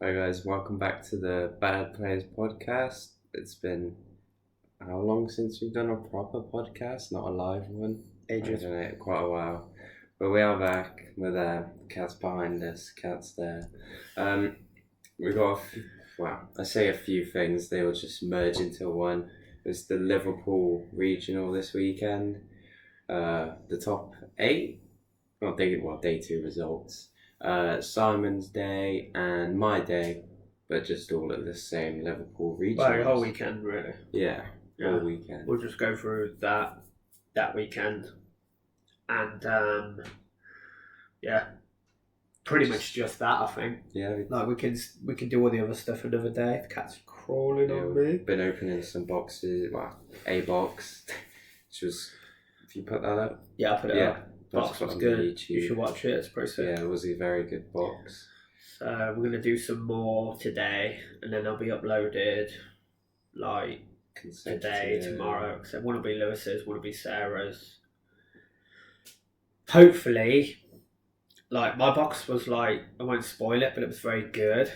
Hi guys, welcome back to the Bad Players podcast. It's been how long since we've done a proper podcast, not a live one? Ages. I don't know, quite a while. But we are back with Cat's behind us, Cat's there. We got I say a few things, they will just merge into one. It was the Liverpool regional this weekend. The top eight, day two results. Simon's day and my day, but just all at the same Liverpool region. Well, the whole weekend, really. Yeah, Yeah. whole weekend. We'll just go through that weekend, and pretty much just that. I think. Yeah, Like we can do all the other stuff another day. The cat's crawling on me. Been opening some boxes. Well, a box, which was. If you put that up. Yeah, I put it up. Box was good. YouTube. You should watch it. It's pretty sick. Yeah, it was a very good box. So we're gonna do some more today, and then they'll be uploaded like today, tomorrow. So one will be Lewis's, one will be Sarah's. Hopefully, like my box was like, I won't spoil it, but it was very good.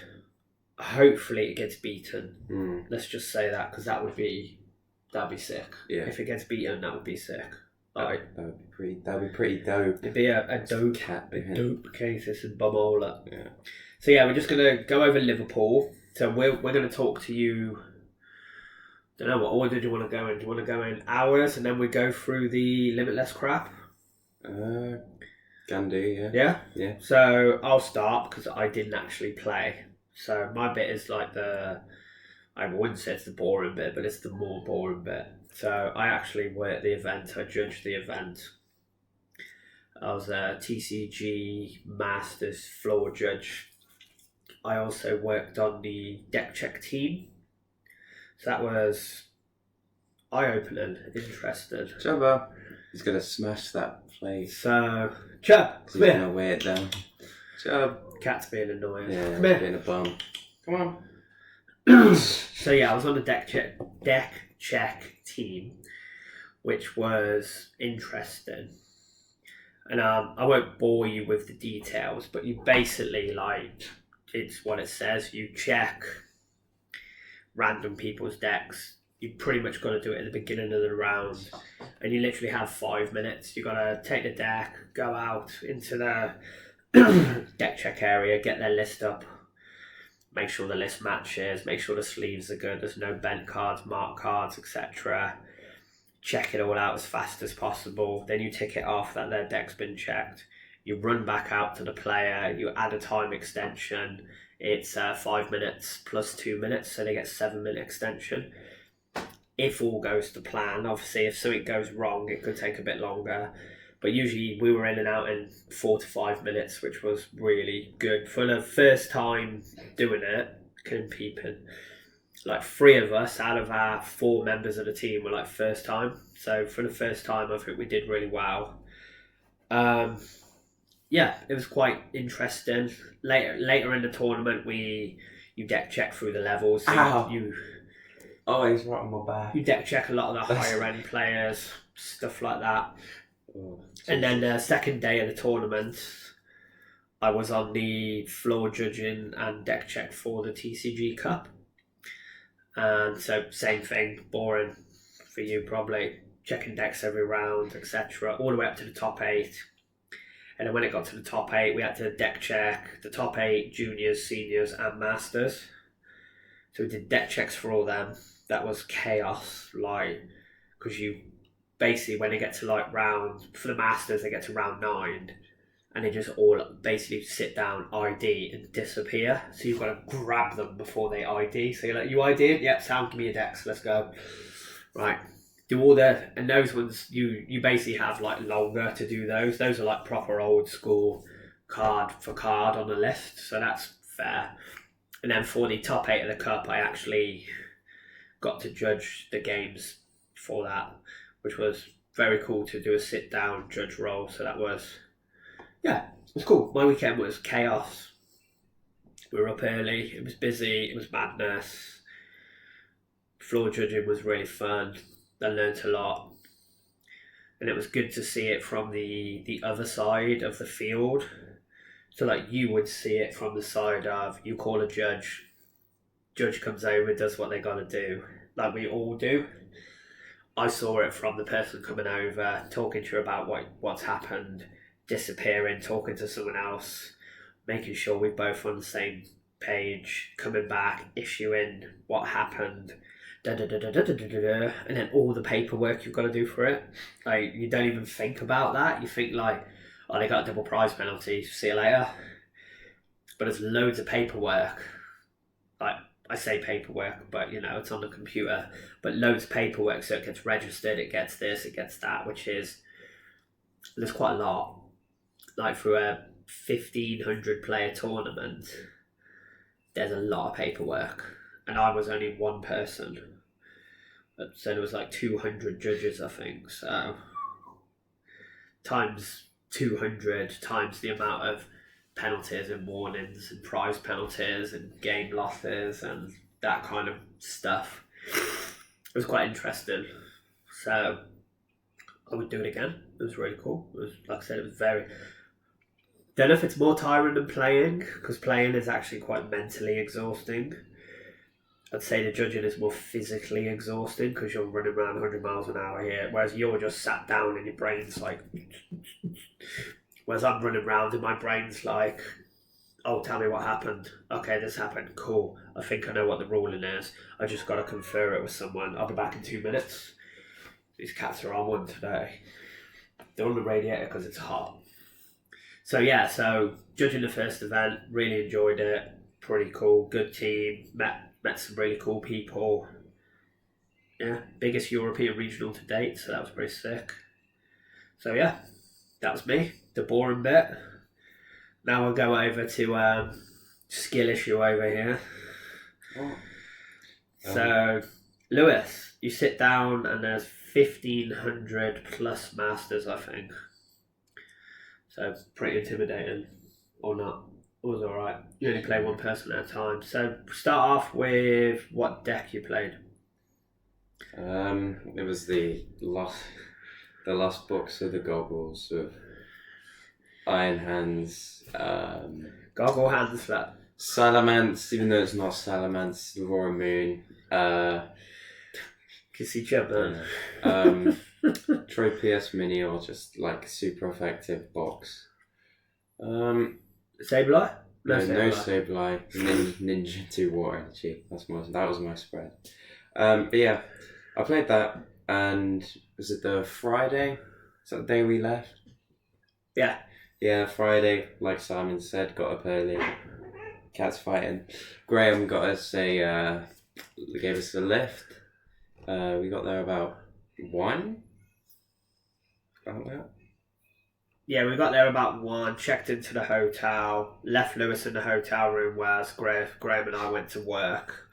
Hopefully it gets beaten. Let's just say that, because that'd be sick. Yeah. If it gets beaten, that would be sick. Like that'd be pretty dope. It'd be a dope cat, dope cases and bumola. Yeah. So yeah, we're just gonna go over Liverpool. So we're gonna talk to you. Don't know what order do you want to go in. Do you want to go in hours and then we go through the limitless crap? Can do, yeah. Yeah? Yeah. So I'll start because I didn't actually play. So my bit is like I wouldn't say it's the boring bit, but it's the more boring bit. So I actually worked the event. I judged the event. I was a TCG Masters floor judge. I also worked on the deck check team. So that was eye-opening, interesting. Jabba. He's going to smash that plate. So, Chubb, He's going to weigh it down. Chubb. Cat's being annoying. Yeah, come here. Being a bum. Come on. So yeah, I was on the deck check team, which was interesting. And I won't bore you with the details, but you basically, like, it's what it says. You check random people's decks. You pretty much got to do it at the beginning of the round, and you literally have 5 minutes. You got to take the deck, go out into the deck check area, get their list up, make sure the list matches, make sure the sleeves are good, there's no bent cards, marked cards, etc. Check it all out as fast as possible. Then you tick it off that their deck's been checked. You run back out to the player, you add a time extension. It's 5 minutes plus 2 minutes, so they get 7-minute extension. If all goes to plan, obviously if something goes wrong, it could take a bit longer. But usually we were in and out in 4 to 5 minutes, which was really good. For the first time doing it, couldn't peeping. Like 3 of us out of our 4 members of the team were like first time. So for the first time, I think we did really well. Yeah, it was quite interesting. Later in the tournament, you deck check through the levels. So Ow. Oh, he's right on my back. You deck check a lot of the higher end players, stuff like that. And then the second day of the tournament, I was on the floor judging and deck check for the TCG Cup. And so same thing, boring for you probably, checking decks every round, etc. All the way up to the top 8. And then when it got to the top 8, we had to deck check the top 8 juniors, seniors and masters. So we did deck checks for all them. That was chaos, like, because you basically, when they get to like for the masters, they get to round 9 and they just all basically sit down, ID and disappear. So you've got to grab them before they ID. So you're like, you ID it? Yep, sound, give me your decks, let's go. Right. Do all and those ones, you basically have like longer to do those. Those are like proper old school card for card on the list. So that's fair. And then for the top 8 of the cup, I actually got to judge the games for that, which was very cool to do a sit down judge role. So that was, yeah, it was cool. My weekend was chaos. We were up early, it was busy, it was madness. Floor judging was really fun. I learnt a lot. And it was good to see it from the other side of the field. So like you would see it from the side of you call a judge comes over, does what they got to do, like we all do. I saw it from the person coming over, talking to you about what's happened, disappearing, talking to someone else, making sure we're both on the same page, coming back, issuing what happened, and then all the paperwork you've got to do for it. Like you don't even think about that. You think like, oh, they got a double prize penalty, see you later. But there's loads of paperwork. Like I say paperwork, but it's on the computer. But loads of paperwork, so it gets registered, it gets this, it gets that, there's quite a lot. Like for a 1,500 player tournament, there's a lot of paperwork. And I was only one person. So there was like 200 judges, I think. So times 200 times the amount of penalties and warnings and prize penalties and game losses and that kind of stuff. It was quite interesting. So I would do it again. It was really cool. It was, like I said, it was very... Don't know if it's more tiring than playing, because playing is actually quite mentally exhausting. I'd say the judging is more physically exhausting because you're running around 100 miles an hour here, whereas you're just sat down and your brain's like... Whereas I'm running around and my brain's like, oh, tell me what happened. Okay, this happened. Cool. I think I know what the ruling is. I just got to confer it with someone. I'll be back in 2 minutes. These cats are on one today. They're on the radiator because it's hot. So yeah, judging the first event, really enjoyed it. Pretty cool. Good team. Met some really cool people. Yeah, biggest European regional to date, so that was pretty sick. So yeah, that was me. The boring bit. Now we'll go over to skill issue over here. So, Lewis, you sit down and there's 1,500 plus masters, I think. So pretty intimidating, or not. It was alright. You only play one person at a time. So start off with what deck you played. It was the last box of the goggles with Iron Hands, Goggle Hands flat. Salamence, even though it's not Salamence, the Roaring Moon, Kiss each other. Troy PS Mini, or just like super effective box. Sableye? No Sableye. Ninja 2 Water Energy. That was my spread. But yeah, I played that, and was it the Friday? Is that the day we left? Yeah. Yeah, Friday, like Simon said, got up early. Cats fighting. Graham got us gave us a lift. We got there about 1. About that. Yeah, we got there about 1, checked into the hotel, left Lewis in the hotel room, whereas Graham and I went to work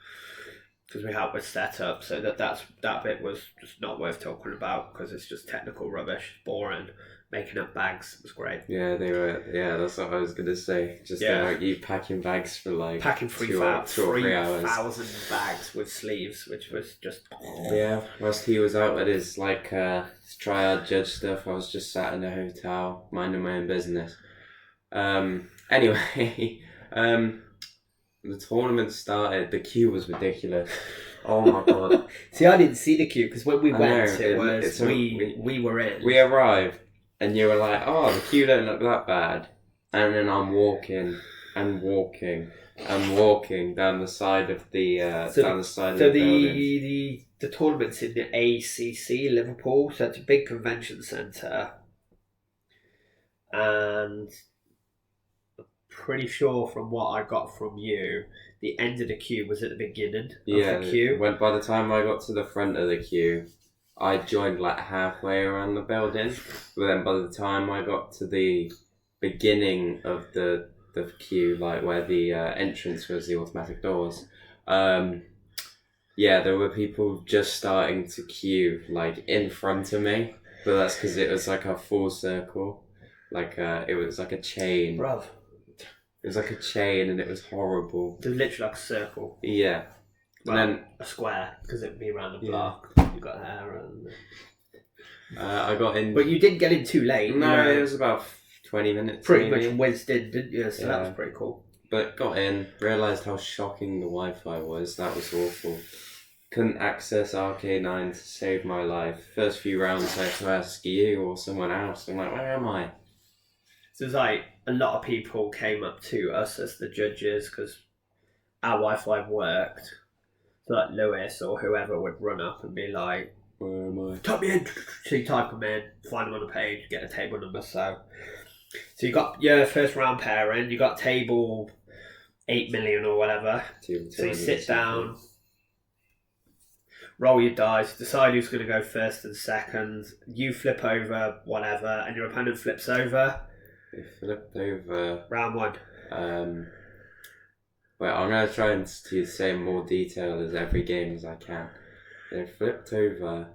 because we helped with setup. So that bit was just not worth talking about because it's just technical rubbish, boring. Making up bags was great. Yeah, they were. Yeah, that's what I was gonna say. Just like you packing bags for like packing 3,000 bags with sleeves, which was just Whilst he was out at his triad judge stuff, I was just sat in a hotel minding my own business. Anyway, the tournament started. The queue was ridiculous. Oh my god! See, I didn't see the queue because when we went, we were in. We arrived. And you were like, oh, the queue don't look that bad. And then I'm walking and walking and walking down the side of the building. So the tournament's in the ACC Liverpool, so it's a big convention centre. And I'm pretty sure from what I got from you, the end of the queue was at the beginning of the queue. By the time I got to the front of the queue, I joined like halfway around the building, but then by the time I got to the beginning of the queue, like where the entrance was, the automatic doors, there were people just starting to queue like in front of me, but that's because it was like a full circle, it was like a chain. Bruv. It was like a chain and it was horrible. It was literally like a circle. Yeah. Well, and then a square, because it'd be around the block. You got there and... I got in... But you didn't get in too late. No, it was about 20 minutes. Pretty maybe. much whizzed in, didn't you? So that was pretty cool. But got in, realised how shocking the Wi-Fi was. That was awful. Couldn't access Arcade9 to save my life. First few rounds I had to ask you or someone else. I'm like, where am I? So it's like a lot of people came up to us as the judges because our Wi-Fi worked. So like Lewis or whoever would run up and be like, where am I? Type me in. So you type them in, find them on the page, get a table number. So you got your first round pairing, you got table 8 million or whatever. So you sit down, roll your dice, decide who's going to go first and second. You flip over whatever, and your opponent flips over. They flipped over. Round one. Well, I'm going to try and say more detail as every game as I can. They flipped over.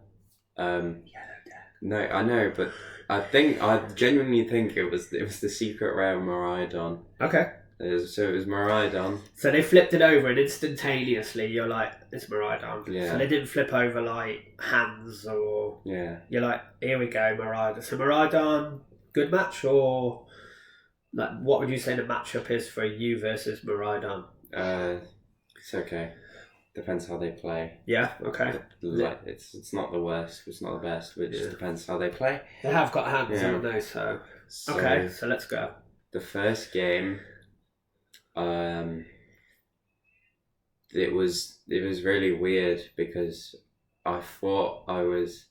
No, I know, but I genuinely think it was the secret rare Miraidon. Okay. So it was Miraidon. So they flipped it over, and instantaneously you're like, it's Miraidon. Yeah. So they didn't flip over like hands or. Yeah. You're like, here we go, Miraidon. So Miraidon, good match, or like what would you say the matchup is for you versus Miraidon? It's okay. Depends how they play. Yeah. Okay. Like it's not the worst. It's not the best. It just depends how they play. They have got hands, haven't they? So okay. So let's go. The first game, it was really weird because I thought I was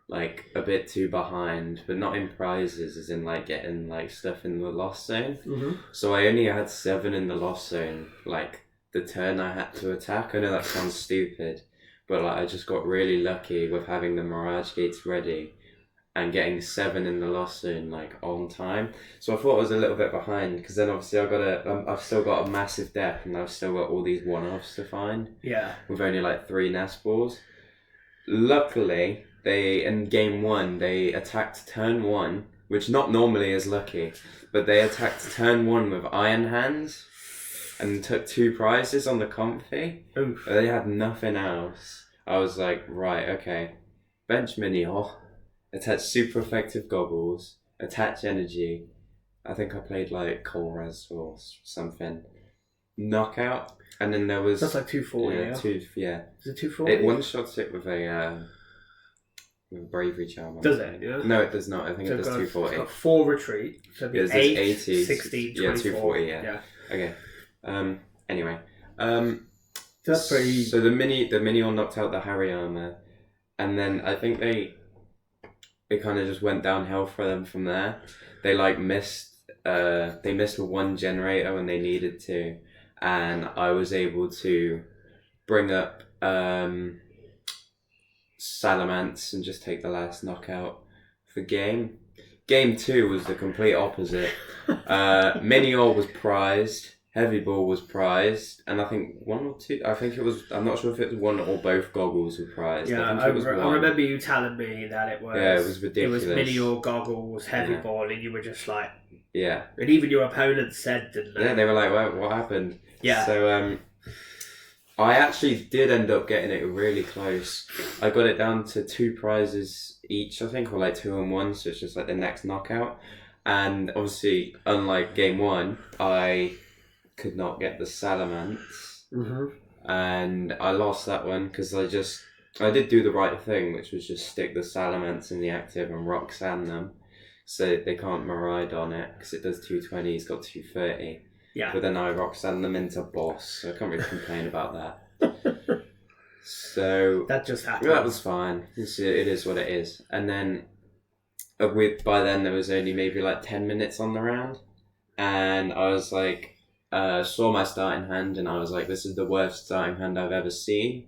like a bit too behind, but not in prizes, as in like getting like stuff in the lost zone. Mm-hmm. So I only had 7 in the lost zone, like the turn I had to attack. I know that sounds stupid, but like I just got really lucky with having the Mirage Gates ready and getting 7 in the lost zone like on time. So I thought I was a little bit behind because then obviously I've still got a massive deck and I've still got all these one-offs to find. Yeah. With only like 3 nest balls. Luckily, in game 1 they attacked turn 1, which not normally is lucky, but they attacked turn 1 with Iron Hands and took 2 prizes on the comfy. Oof. They had nothing else. I was like, right, okay. Bench Minior, attach super effective goggles, attach energy. I think I played like playerz or something. Knockout, and then there was. That's like 240. Yeah. Is it 240? It one shots it with a bravery charm. Does it? Yeah. No, it does not. I think it does 240. It's got 4 retreat. So it'd be There's 8, 80, 16, 24. Yeah, 240. Yeah. Okay. Anyway. That's pretty. So the mini all knocked out the Harry armor, and then I think it kind of just went downhill for them from there. They like missed with 1 generator when they needed to, and I was able to bring up Salamence and just take the last knockout for game. Game 2 was the complete opposite. Minior was prized, Heavy Ball was prized, and I think 1 or 2. I think it was. I'm not sure if it was 1 or both goggles were prized. Yeah, I remember you telling me that it was. Yeah, it was ridiculous. It was Minior, goggles, Heavy Ball, and you were just like. Yeah. And even your opponent said, didn't they? Yeah, they were like, what happened? Yeah. So I actually did end up getting it really close. I got it down to 2 prizes each, I think, or like 2 and 1, so it's just like the next knockout. And obviously, unlike game 1, I could not get the Salamence. Mm-hmm. And I lost that one because I did do the right thing, which was just stick the Salamence in the active and Roxanne them. So they can't Miraidon it because it does 220, he's got 230. Yeah. But then I Roxanne them into boss, so I can't really complain about that. So that just happened. That was fine. It is what it is. And then by then there was only maybe like 10 minutes on the round, and I was like, saw my starting hand, and I was like, this is the worst starting hand I've ever seen.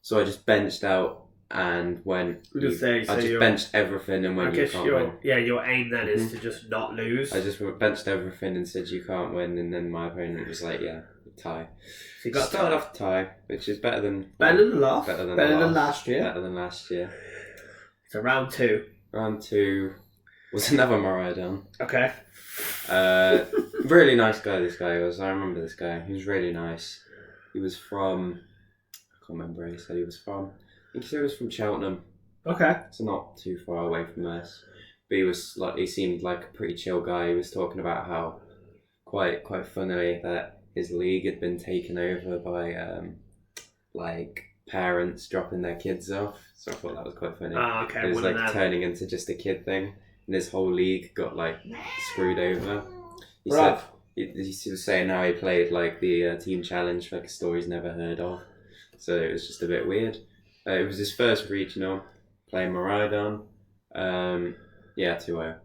So I just benched out and went. I just benched everything and went. Your aim then is to just not lose. I just benched everything and said you can't win, and then my opponent was like, yeah, tie. So you got started off tie, which is better than last year. Better than last year. So round 2. Round 2 was another Miraidon. Okay. Really nice guy. This guy was. I remember this guy. He was really nice. He was from. I can't remember where he said he was from. I think he said he was from Cheltenham. Okay. So not too far away from us. but he seemed like a pretty chill guy. He was talking about how quite funnily that his league had been taken over by like parents dropping their kids off. So I thought that was quite funny. Oh, okay. It was like turning into just a kid thing, and his whole league got like screwed over. He said he was saying how he played like the team challenge, like a store he's never heard of. So it was just a bit weird. It was his first regional, playing Maridon. Yeah, 2-0.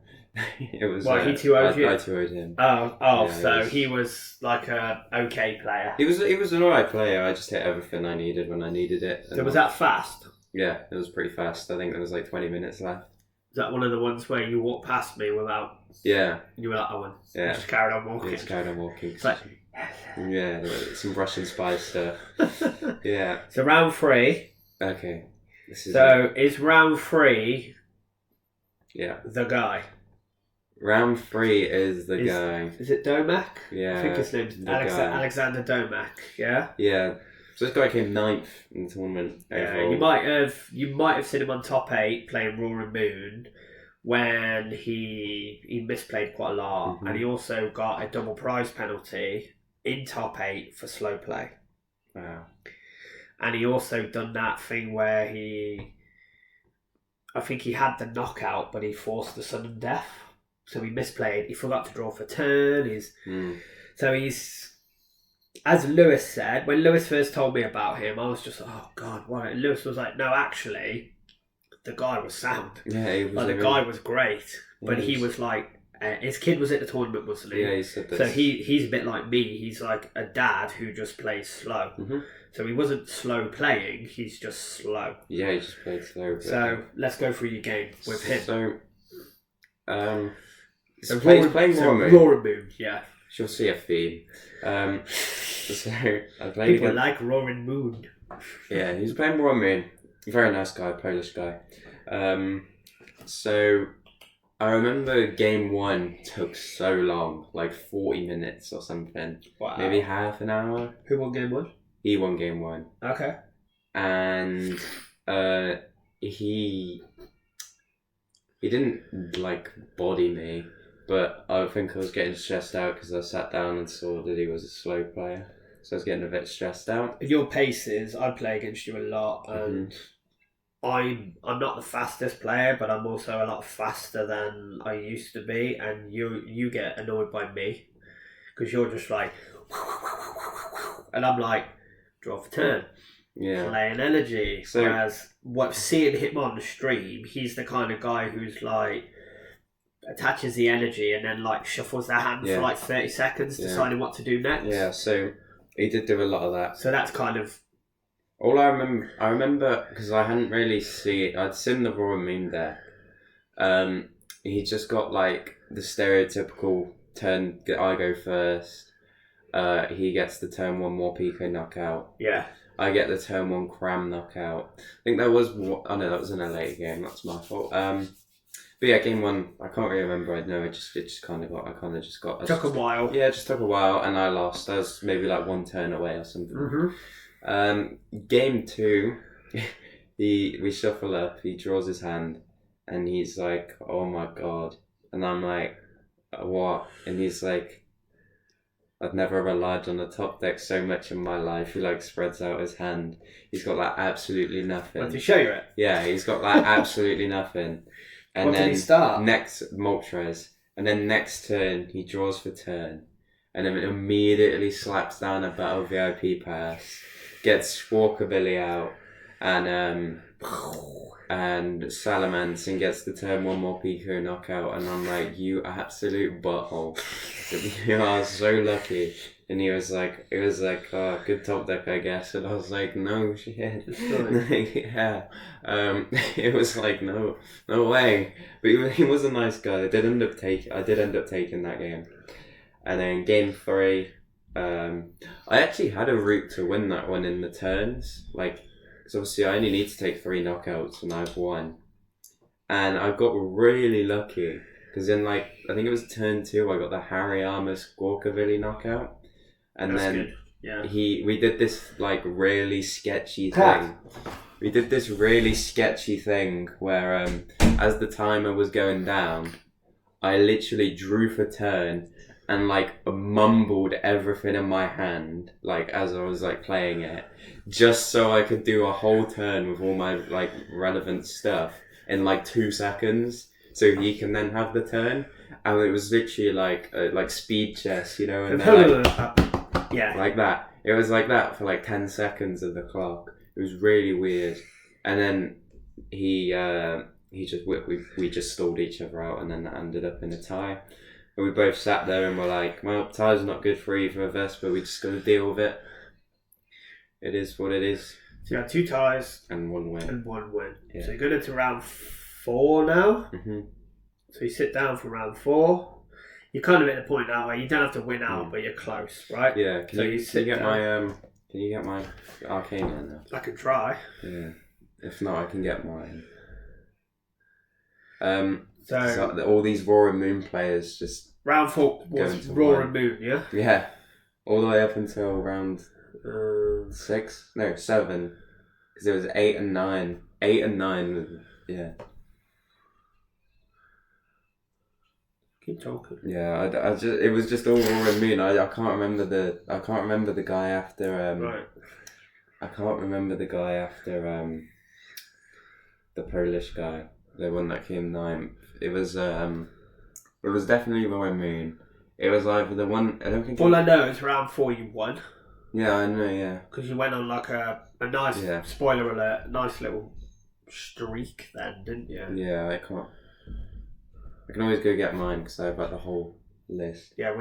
It was. He 2-0'd you? I 2-0'd him. Yeah, so he was like a okay player. He was an alright player. I just hit everything I needed when I needed it. So was that fast? Yeah, it was pretty fast. I think there was like 20 minutes left. Is that one of the ones where you walked past me without? Yeah. You were like, oh, yeah. Just carried on walking. Just carried on walking. It's like, yeah, some Russian spy stuff. Yeah. So round 3. Okay. Is round 3? Yeah. The guy. Round 3 is the guy. Is it Domak? Yeah. I think his name's Alexander Domak. Yeah. Yeah. So this guy came 9th in the tournament. Yeah. Overall. You might have seen him on top 8 playing Roaring Moon when he misplayed quite a lot, and he also got a double prize penalty in top 8 for slow play. Wow. And he also done that thing where I think he had the knockout, but he forced the sudden death. So he misplayed. He forgot to draw for turn. So he's, as Lewis said, when Lewis first told me about him, I was just like, oh God, why? And Lewis was like, no, actually, the guy was sound. Yeah, he was. Like, the guy was great, but he was like, his kid was at the tournament, wasn't he? Yeah, he said this. So he's a bit like me. He's like a dad who just plays slow. So he wasn't slow playing. He's just slow. Yeah, he just played slow. So let's go through your game with him. So playing Roaring Moon, yeah. She'll see a theme. So I played People like Roaring Moon. Yeah, he's playing Roaring Moon. Very nice guy, Polish guy. So I remember game 1 took so long, like 40 minutes or something. Wow. Maybe half an hour. Who won game 1? He won game 1. Okay. And he didn't like body me, but I think I was getting stressed out because I sat down and saw that he was a slow player, so I was getting a bit stressed out. Your paces, I play against you a lot, and I'm not the fastest player, but I'm also a lot faster than I used to be, and you get annoyed by me because you're just like, and I'm like, draw for turn. Yeah. Playing energy. So, whereas seeing him on the stream, he's the kind of guy who's like attaches the energy and then like shuffles their hand for like 30 seconds, deciding what to do next. Yeah, so he did do a lot of that. So that's kind of all I remember because I hadn't really I'd seen the Roaring Moon deck. He just got like the stereotypical turn. I go first. He gets the turn 1 more Pico knockout. Yeah. I get the turn 1 cram knockout. I think that was that was in a later game. That's my fault. But yeah, game 1, I can't really remember. I know it just kind of got. It took a while. Yeah, it just took a while, and I lost. I was maybe like 1 turn away or something. Game 2, we shuffle up. He draws his hand, and he's like, "Oh my god!" And I'm like, "What?" And he's like, I've never relied on the top deck so much in my life. He like spreads out his hand. He's got like absolutely nothing. Want to show you it? Yeah, he's got like absolutely nothing. And what then did he start? Next Moltres. And then next turn he draws for turn. And then immediately slaps down a Battle VIP pass. Gets Squawkabilly out and Salamence and gets the turn 1 more Pico knockout, and I'm like, you absolute butthole. You are so lucky. And he was like, oh, good top deck, I guess. And I was like, no shit. Yeah. It was like, no way. But he was a nice guy. I did end up taking that game. And then game 3, I actually had a route to win that one in the turns. Like, so obviously I only need to take 3 knockouts and I've won. And I got really lucky because in like, I think it was turn 2, I got the Hariyama Squawkabilly knockout. And that's then good. Yeah. We did this like really sketchy thing we did this really sketchy thing where as the timer was going down, I literally drew for turn and like mumbled everything in my hand like as I was like playing it, just so I could do a whole turn with all my like relevant stuff in like 2 seconds, so he can then have the turn. And it was literally like speed chess, you know, and then, like, yeah, like that. It was like that for like 10 seconds of the clock. It was really weird. And then he just we just stalled each other out, and then that ended up in a tie. And we both sat there and were like, well, tie's not good for either of us, but we just got to deal with it. It is what it is. So you had 2 ties and 1 win. Yeah. So you're going into round 4 now. Mm-hmm. So you sit down for round 4. You're kind of at the point now where you don't have to win out, but you're close, right? Yeah. Can you get my arcane in there? I can try. Yeah. If not, I can get mine. So all these Roaring Moon players just round 4 was Roaring Moon, yeah. Yeah, all the way up until round 6, no 7, because it was 8 and 9. 8 and 9, yeah. Keep talking. Yeah, I just it was just all Roaring Moon. I can't remember the guy after right. I can't remember the guy after the Polish guy, the one that came 9th. It was definitely Roaring Moon. It was either the one, I don't think. All I know is round 4 you won. Yeah, I know. Yeah, because you went on like a nice spoiler alert, nice little streak then, didn't you? Yeah, I can always go get mine because I have like the whole list. Yeah,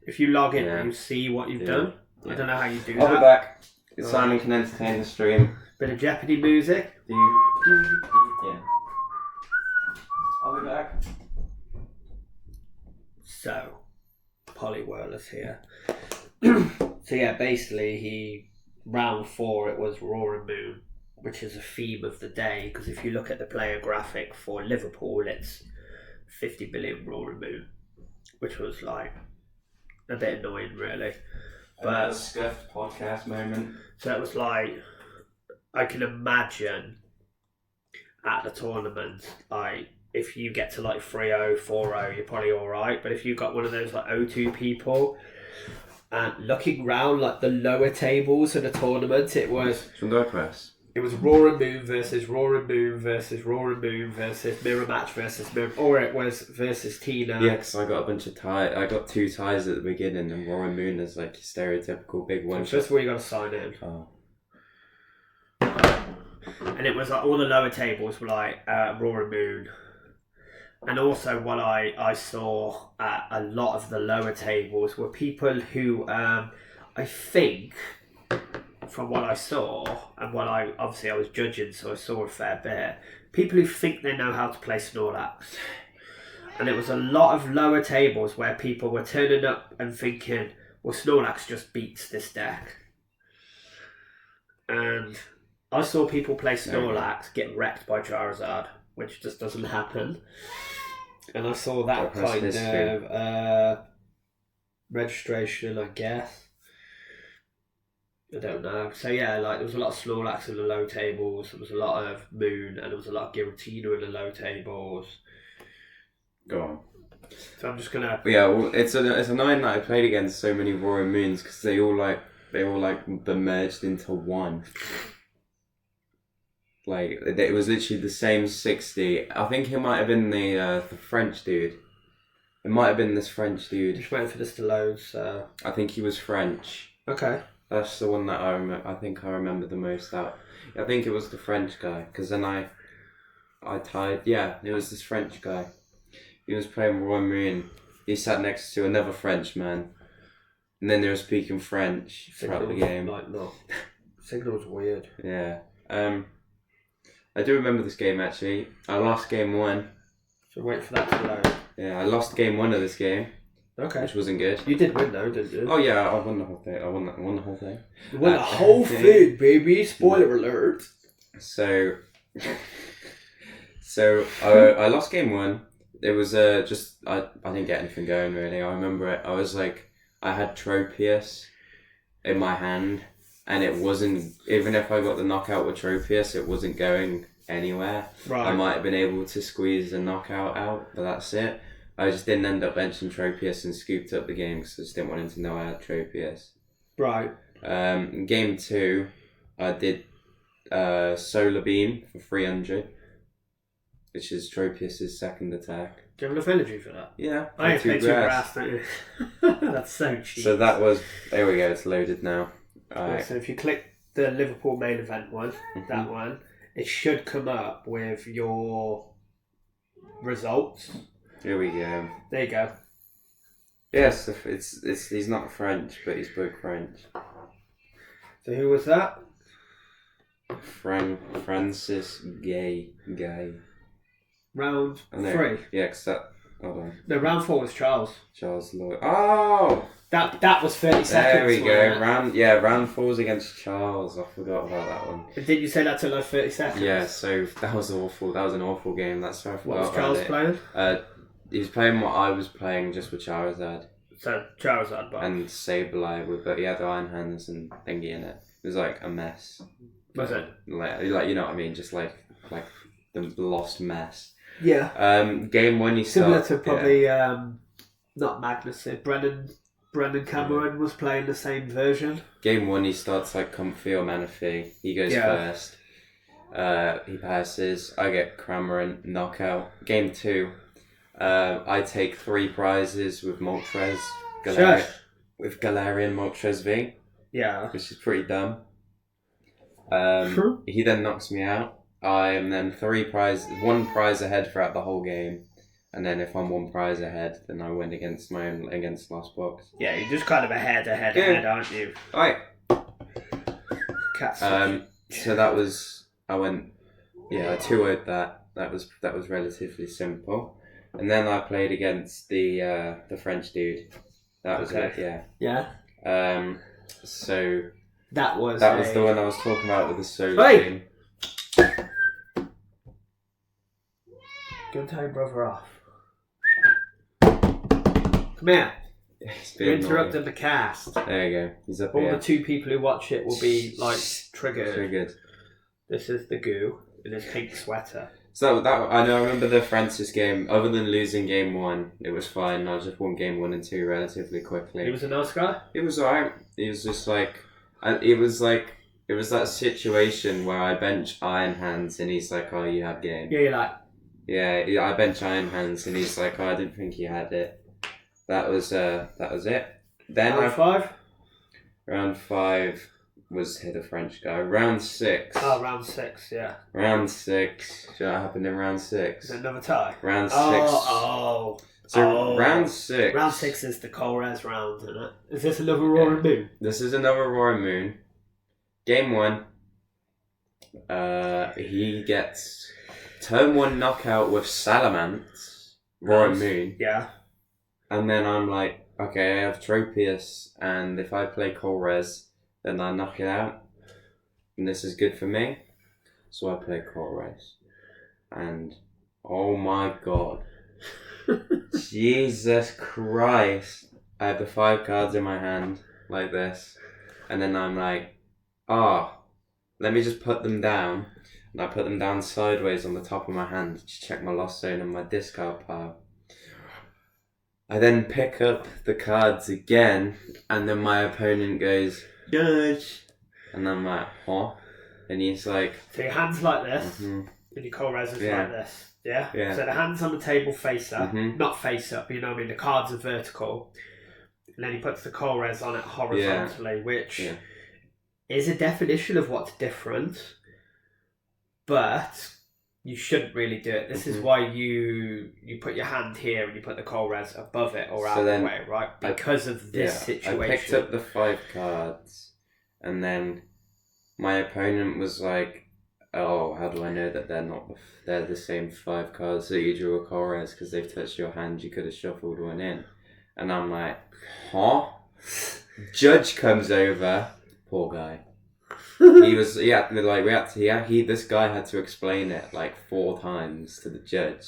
if you log in, will you see what you've done? Yeah. I don't know how you do that. I'll be back. Simon can entertain the stream. Bit of Jeopardy music. Yeah. I'll be back. So, Polywhirler's here. So yeah, basically round 4 it was Roaring Moon, which is a theme of the day, because if you look at the player graphic for Liverpool, it's 50 billion Roaring Moon, which was like a bit annoying really. But a scuffed podcast moment. So it was like, I can imagine at the tournament, like if you get to like 3-0, 4-0, you're probably alright, but if you got one of those like 0-2 people, and looking round like the lower tables of the tournament, it was Roaring Moon versus Roaring Moon versus Roaring Moon versus Mirror Match versus Mirror, or it was versus Tina. Yeah, because I got a bunch of ties. I got 2 ties at the beginning, and Roaring Moon is like your stereotypical big one. First of all, you got to sign in. Oh. And it was like all the lower tables were like Roaring Moon. And also what I saw at a lot of the lower tables were people who I think, from what I saw, and what I was judging, so I saw a fair bit, people who think they know how to play Snorlax. And it was a lot of lower tables where people were turning up and thinking, well, Snorlax just beats this deck. And I saw people play Snorlax get wrecked by Charizard, which just doesn't happen. And I saw that kind of registration, I guess. I don't know. So yeah, like there was a lot of Snorlax in the low tables, there was a lot of Moon, and there was a lot of Giratina in the low tables. Go on. So I'm just gonna. Yeah, well, it's annoying that I played against so many Roaring Moons because they all merged into one. Like it was literally the same 60. I think it might have been the French dude. It might have been this French dude. Just waiting for this to load. So I think he was French. Okay. That's the one that I think I remember the most out. I think it was the French guy, because then I tied. Yeah, it was this French guy. He was playing Roaring Moon. He sat next to another French man, and then they were speaking French throughout the game. Signal's weird. Yeah. I do remember this game actually. I lost game 1. So wait for that to load. Yeah, I lost game 1 of this game. Okay. Which wasn't good. You did win though, didn't you? Oh yeah, I won the whole thing. I won the whole thing. You won the whole thing, baby. Spoiler alert. So I lost game 1. It was just I didn't get anything going really. I remember it. I was like, I had Tropius in my hand, and it wasn't, even if I got the knockout with Tropius, it wasn't going anywhere. Right. I might have been able to squeeze a knockout out, but that's it. I just didn't end up benching Tropius and scooped up the game because I just didn't want him to know I had Tropius. Right. Game 2, I did Solar Beam for 300, which is Tropius's second attack. Do you have enough energy for that? Yeah. I ain't paid 2 grass, don't you? That's so cheap. So that was, there we go, it's loaded now. Alright. So if you click the Liverpool main event one, that one, it should come up with your results. Here we go. There you go. Yes, it's he's not French, but he spoke French. So who was that? Francis Gay. Round Oh, no. 3. Yeah, except hold on. No, round 4 was Charles. Charles Lloyd. Oh, That was 30 seconds. there we go. wasn't it? Round 4 was against Charles. I forgot about that one. Did you say that took like 30 seconds? Yeah, so that was awful. That was an awful game. That's why I forgot What was about Charles it. playing? He was playing what I was playing, just with Charizard So Charizard, but and Sableye, but he had Iron Hands and thingy in it. It was like a mess. was it? Like you know what I mean? Just like the lost mess. Yeah. Game 1 you Similar start, to probably not Magnus. Brendan Cameron was playing the same version. Game 1 he starts like Comfy or Manaphy. He goes first. He passes. I get Cramorant knockout. Game 2, I take 3 prizes with Moltres. With Galarian Moltres V. Yeah. Which is pretty dumb. He then knocks me out. I am then 1 prize ahead throughout the whole game, and then if I'm 1 prize ahead, then I win against last box. Yeah, you're just kind of ahead, aren't you? Right. Cats. So that was I 2-0'd that. That was relatively simple, and then I played against the French dude. That was it. Yeah. Yeah. So that was the one I was talking about with the solo game. Go and tell your brother off. Come here. You interrupted the cast. There you go. He's up All here. the 2 people who watch it will be like triggered. Triggered. This is the goo in his pink sweater. So I remember the Francis game. Other than losing game 1, it was fine. I just won game 1 and 2 relatively quickly. He was a nice guy. It was alright. It was just like, it was that situation where I bench Iron Hands and he's like, "Oh, you have game." Yeah, you're like. Yeah, I bench Iron Hands and he's like, "Oh, I didn't think you had it." That was it. Then round 5 was hit a French guy. Round 6. Oh, round 6, yeah. Round 6. Do you know what happened in round 6? Is it another tie? Round 6. Round 6. Round 6 is the Colress round, isn't it? Is this another Roaring Moon? This is another Roaring Moon. Game 1. He gets turn 1 knockout with Salamence, Roaring Moon. Yeah. And then I'm like, okay, I have Tropius, and if I play Colress, then I knock it out. And this is good for me. So I play Colress. And oh my god. Jesus Christ. I have the 5 cards in my hand, like this. And then I'm like, let me just put them down. And I put them down sideways on the top of my hand to check my lost zone and my discard pile. I then pick up the cards again, and then my opponent goes, "Judge." And I'm like, "Huh?" And he's like... So your hand's like this, and your Colress is like this. Yeah? Yeah. So the hand's on the table face up. Mhm. Not face up, you know what I mean? The cards are vertical. And then he puts the Colress on it horizontally, which is a definition of what's different. But you shouldn't really do it. This is why you put your hand here and you put the Colress above it or out of the way, right? Because of this situation. I picked up the 5 cards, and then my opponent was like, "Oh, how do I know that they're the same 5 cards that you drew a Colress because they've touched your hand? You could have shuffled one in." And I'm like, "Huh?" Judge comes over. Poor guy. This guy had to explain it like 4 times to the judge.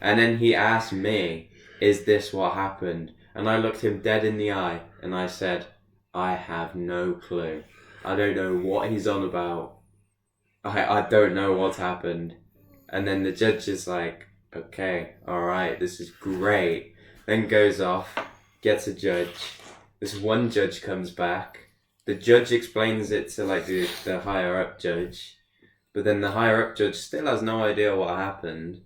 And then he asked me, "Is this what happened?" And I looked him dead in the eye and I said, "I have no clue." I don't know what he's on about. I don't know what's happened. And then the judge is like, okay, alright, this is great. Then goes off, gets a judge. This one judge comes back. The judge explains it to like the higher up judge. But then the higher up judge still has no idea what happened.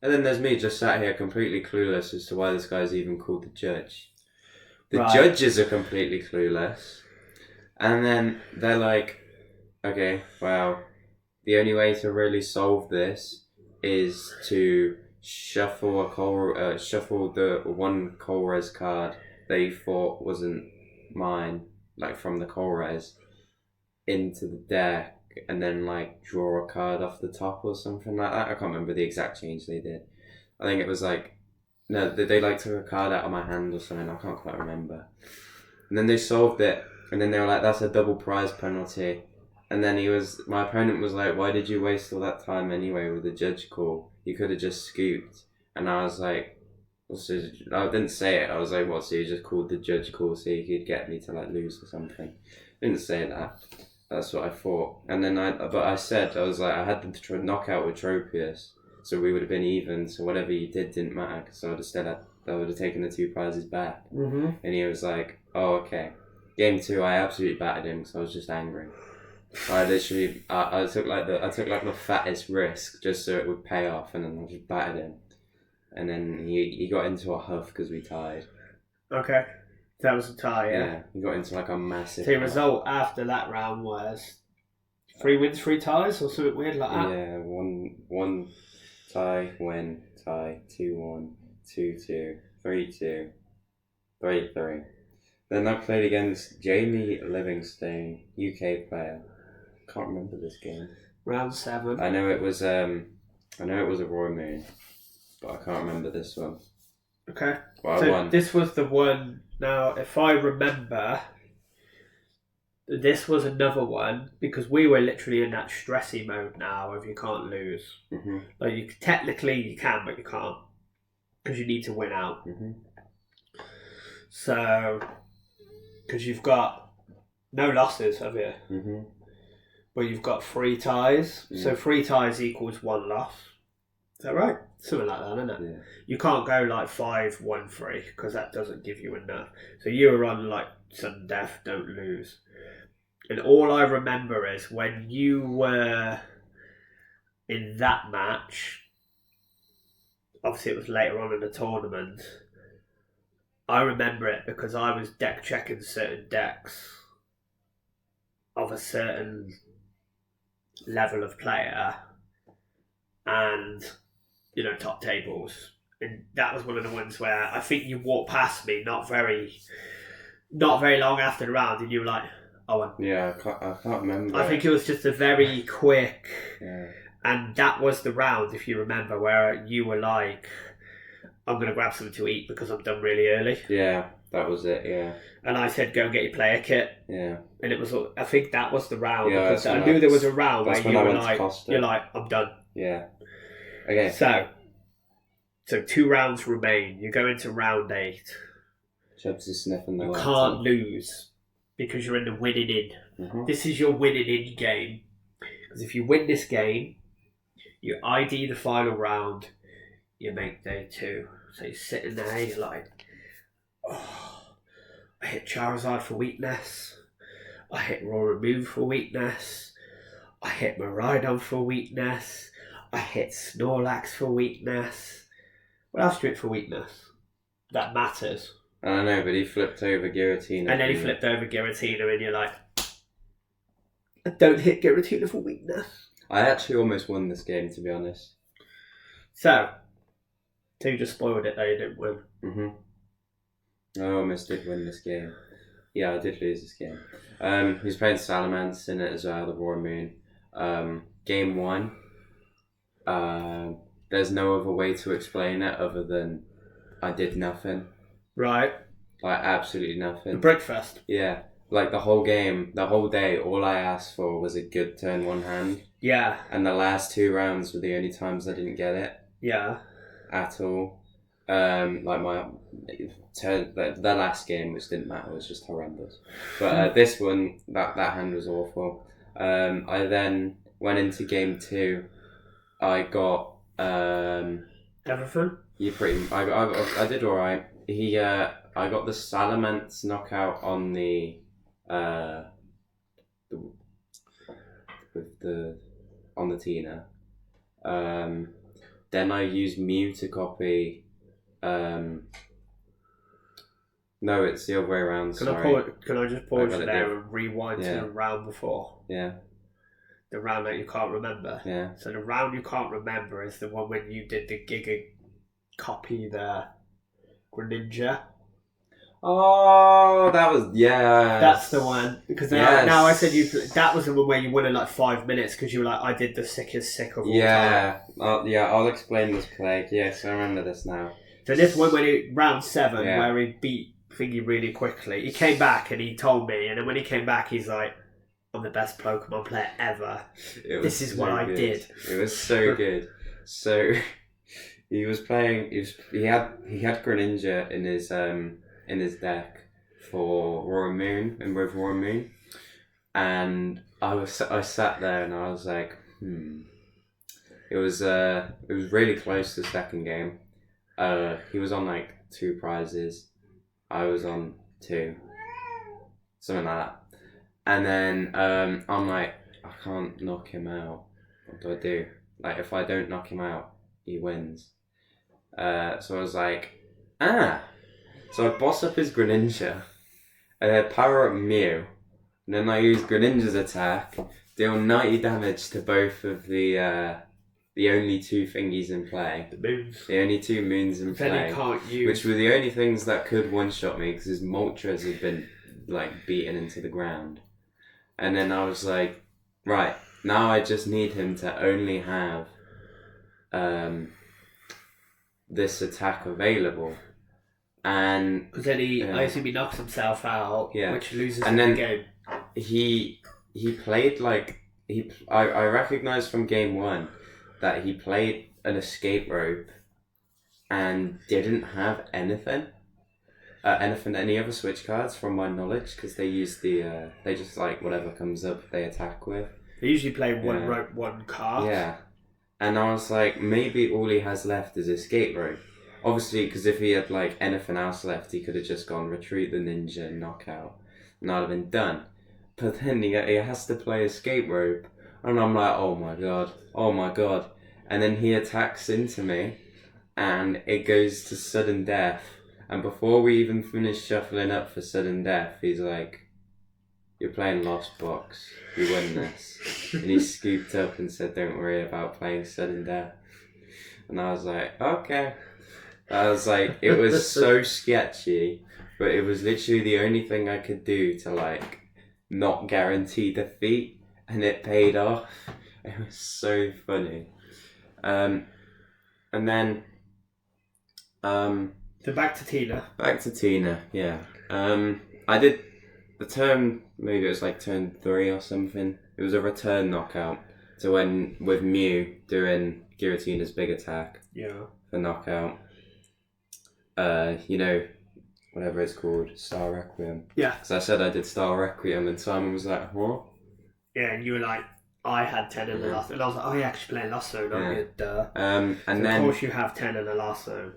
And then there's me just sat here completely clueless as to why this guy's even called the judge. The judges are completely clueless. And then they're like, okay, well, the only way to really solve this is to shuffle the one playerz card they thought wasn't mine, like from the playerz, into the deck. And then like draw a card off the top or something like that. I can't remember the exact change they did. I think it was like, no, they like took a card out of my hand or something. I can't quite remember. And then they solved it, and then they were like, that's a double prize penalty. And then my opponent was like, why did you waste all that time anyway with the judge call? You could have just scooped. And I was like, so I didn't say it. I was like, what, so you just called the judge call so you could get me to like lose or something? I didn't say that. That's what I thought. And then I was like, I had the knockout with Tropius, so we would have been even, so whatever you did didn't matter, because I would have taken the 2 prizes back. Mm-hmm. And he was like, oh, okay. Game 2, I absolutely battered him, because I was just angry. I literally, I took like the fattest risk, just so it would pay off, and then I just battered him. And then he got into a huff, because we tied. Okay. That was a tie, yeah? Yeah, he got into like a massive... The result after that round was 3 wins, 3 ties, or something weird like that? Yeah, one tie, win, tie, 2-1, 2-2, 3-2, 3-3. Then I played against Jamie Livingstone, UK player. Can't remember this game. Round 7. I know it was a Royal Moon, but I can't remember this one. Okay. Well, so I won. This was the one. Now, if I remember, this was another one because we were literally in that stressy mode now of you can't lose. Mm-hmm. Like technically you can, but you can't because you need to win out. Mm-hmm. So, because you've got no losses, have you? Mm-hmm. But you've got 3 ties. Mm. So 3 ties equals 1 loss. Is that right? Something like that, isn't it? Yeah. You can't go like 5-1-3 because that doesn't give you enough. So you were on like sudden death, don't lose. And all I remember is when you were in that match, obviously it was later on in the tournament, I remember it because I was deck checking certain decks of a certain level of player and, you know, top tables. And that was one of the ones where I think you walked past me not very long after the round and you were like, oh, yeah, I can't remember. I think it was just a very quick, yeah. And that was the round, if you remember, where you were like, I'm going to grab something to eat because I'm done really early. Yeah, that was it, yeah. And I said, go and get your player kit. Yeah. And it was, I think that was the round, yeah, because I knew there was a round where you were like, I'm done. Yeah. Okay. So 2 rounds remain. You go into round 8. Chubbs is sniffing the You can't lose because you're in the winning in. Mm-hmm. This is your winning in game. Because if you win this game, you ID the final round, you make day 2. So you're sitting there, you're like, oh, I hit Charizard for weakness. I hit Raw Remove for weakness. I hit Miraidon for weakness. I hit Snorlax for weakness. What else do you hit for weakness? That matters. I don't know, but he flipped over Giratina. And then he flipped over Giratina and you're like, I don't hit Giratina for weakness. I actually almost won this game, to be honest. So you just spoiled it though, you didn't win. Mm-hmm. I almost did win this game. Yeah, I did lose this game. He was playing Salamence in it as well, the Royal Moon. Game 1. There's no other way to explain it other than I did nothing. Right. Like, absolutely nothing. The breakfast. Yeah. Like, the whole game, the whole day, all I asked for was a good turn 1 hand. Yeah. And the last 2 rounds were the only times I didn't get it. Yeah. At all. Like, the last game, which didn't matter, was just horrendous. But this one, that hand was awful. I then went into game 2. I got everything. I did all right. I got the Salamence knockout on the Tina. Then I used Mew to copy. No, it's the other way around. Can I just pause you there and rewind to the round before? Yeah. The round that you can't remember. Yeah. So the round you can't remember is the one when you did the Giga copy the Greninja. Oh, that was That's the one because now I said that was the one where you won in like 5 minutes because you were like I did the sickest sick of all time. I'll explain this play. Yes, I remember this now. So this one round 7 where he beat Thingy really quickly. He came back and he told me, and then when he came back, he's like, "I'm the best Pokemon player ever. This is what I did." It was so good. So he was playing. He had Greninja in his deck for Roar and Moon and with Roar and Moon, and I sat there and I was like, It was really close to the second game. He was on like 2 prizes. I was on 2, something like that. And then I'm like, I can't knock him out. What do I do? Like, if I don't knock him out, he wins. So I was like, So I boss up his Greninja, and I power up Mew, and then I use Greninja's attack, deal 90 damage to both of the only 2 thingies in play. The moons. The only 2 moons in play. Then he can't use. Which were the only things that could one-shot me, because his Moltres had been, like, beaten into the ground. And then I was like, right, now I just need him to only have this attack available. And because then I assume he knocks himself out, which loses and the then game. He played like I recognized from game 1 that he played an escape rope and didn't have anything, any other switch cards from my knowledge, because they use they just like whatever comes up they attack with. They usually play 1 rope, 1 card. Yeah, and I was like, maybe all he has left is escape rope. Obviously, because if he had like anything else left, he could have just gone retreat the ninja, knockout, and I'd have been done. But then he has to play escape rope, and I'm like, oh my god, and then he attacks into me, and it goes to sudden death. And before we even finish shuffling up for sudden death, he's like, "You're playing Lost Box. You win this." And he scooped up and said, "Don't worry about playing sudden death." And I was like, okay. I was like, it was so sketchy, but it was literally the only thing I could do to like not guarantee defeat, and it paid off. It was so funny. And then So back to Tina. Back to Tina, yeah. I did the turn, maybe it was like turn 3 or something. It was a return knockout. So when with Mew doing Giratina's big attack for knockout. Whatever it's called, Star Requiem. Yeah. So I said I did Star Requiem, and Simon was like, what? Yeah, and you were like, I had 10 in the last, and I was like, oh, you actually play Lasso, don't you? Duh. And so then, of course, you have 10 in the Lasso.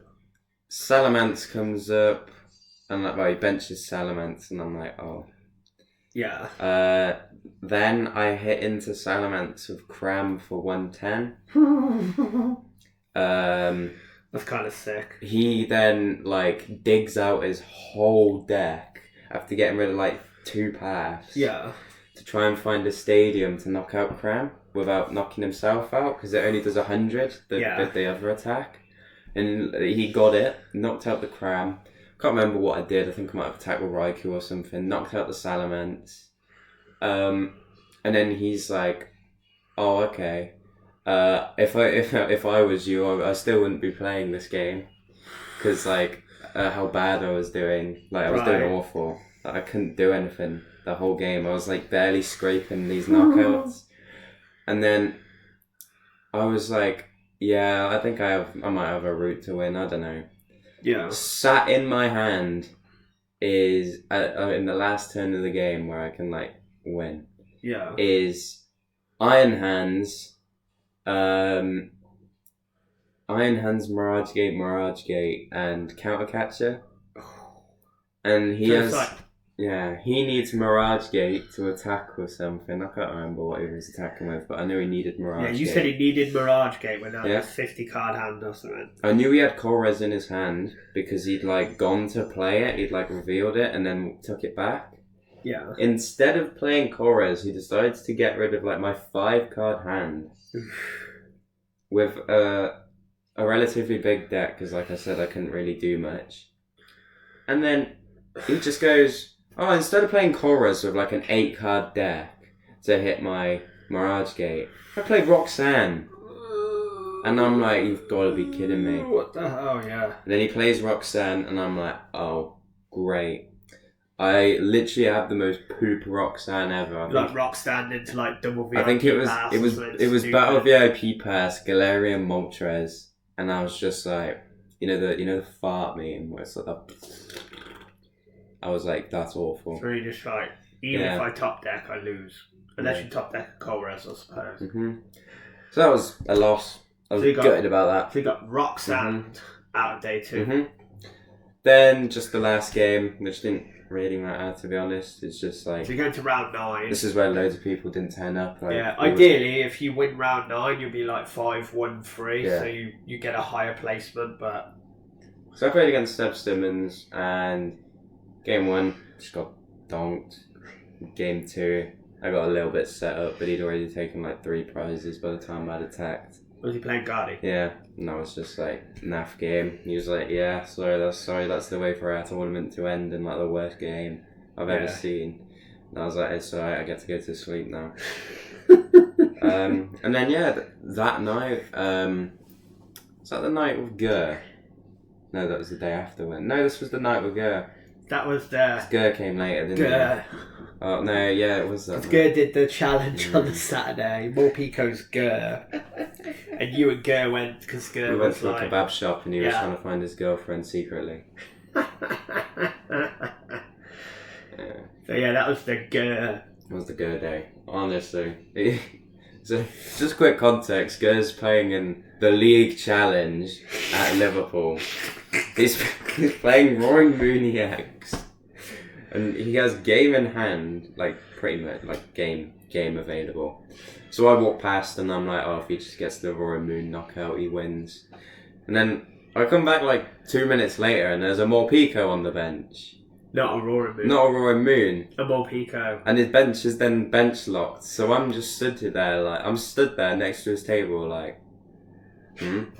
Salamence comes up, and he benches Salamence, and I'm like, oh. Yeah. Then I hit into Salamence with Cram for 110. That's kind of sick. He then digs out his whole deck after getting rid of 2 paths. Yeah. To try and find a stadium to knock out Cram without knocking himself out, because it only does 100 the other attack. And he got it, knocked out the Cram. Can't remember what I did. I think I might have attacked with Raikou or something. Knocked out the Salamence. And then he's like, "Oh, okay. If I was you, I still wouldn't be playing this game, because how bad I was doing. I was doing awful. I couldn't do anything the whole game. I was barely scraping these knockouts." And then I was like, "Yeah, I think I might have a route to win. I don't know." Yeah. Sat in my hand is in the last turn of the game where I can like win. Yeah. Is Iron Hands, Mirage Gate, and Counter Catcher. And he has, he needs Mirage Gate to attack with something. I can't remember what he was attacking with, but I know he needed Mirage Gate. Yeah, you said he needed Mirage Gate when that was 50 card hand or something. I knew he had playerz in his hand because he'd like gone to play it, he'd like revealed it and then took it back. Yeah. Instead of playing playerz, he decides to get rid of like my 5-card hand with a relatively big deck because, like I said, I couldn't really do much. And then he just goes, oh, instead of playing playerz with like an 8-card deck to hit my Mirage Gate, I played Roxanne. And I'm like, you've got to be kidding me. What the hell, yeah. And then he plays Roxanne, and I'm like, oh, great. I literally have the most poop Roxanne ever. Like Roxanne into like double VIP. I think it was Battle VIP Pass, Galarian Moltres, and I was just like, you know the fart meme where it's like that. I was like, that's awful. So you just like, even if I top deck, I lose. Unless you top deck a playerz, I suppose. Mm-hmm. So that was a loss. I was gutted about that. So you got Roxanne out of day 2. Mm-hmm. Then just the last game, which didn't really matter, to be honest. It's just like, so you're going to round 9. This is where loads of people didn't turn up. Like, ideally, if you win round 9, you'll be like 5-1-3, Yeah. so you get a higher placement. But so I played against Seb Simmons, and game 1 just got donked. Game 2, I got a little bit set up, but he'd already taken like 3 prizes by the time I'd attacked. Was he playing Guardi? Yeah, and I was just like, naff game. He was like, yeah, sorry, that's the way for our tournament to end in like the worst game I've ever seen. And I was like, it's alright, I get to go to sleep now. And then that night, was that the night with Gur? No, that was the day after when. No, this was the night with Gur. That was the... Gur came later, didn't he? Oh, no, yeah, it was that. Gur did the challenge on the Saturday. Morpico's Gur. And you and Gur went, because Gur we went to a kebab shop and he was trying to find his girlfriend secretly. So that was the Gur. It was the Gur day, honestly. So, just quick context, Gur's playing in the League Challenge at Liverpool. He's playing Roaring Moon EX. And he has game in hand, like pretty much, like game available. So I walk past and I'm like, oh, if he just gets the Roaring Moon knockout, he wins. And then I come back like 2 minutes later and there's a Morpico on the bench. Not a Roaring Moon. Not a Roaring Moon. A Morpico. And his bench is then bench locked. So I'm just stood there next to his table like,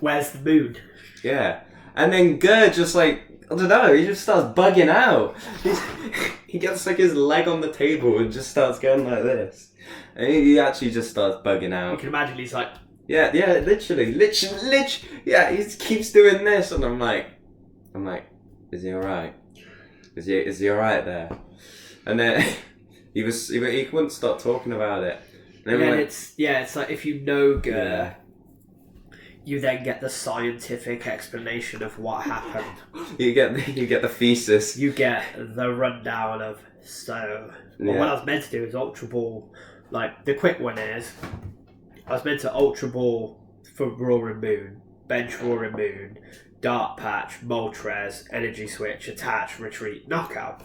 Where's the moon? Yeah. And then Gur just like, I don't know, he just starts bugging out. He gets like his leg on the table and just starts going like this. And he actually just starts bugging out. You can imagine he's like... Yeah, literally. Yeah, he just keeps doing this. And I'm like, is he alright? Is he alright there? And then he wouldn't stop talking about it. And then it's like if you know Gur, you then get the scientific explanation of what happened. You get the thesis. You get the rundown of what I was meant to do is Ultra Ball. Like the quick one is, I was meant to Ultra Ball for Roaring Moon, bench Roaring Moon, Dart Patch, Moltres, Energy Switch, Attach, Retreat, Knockout.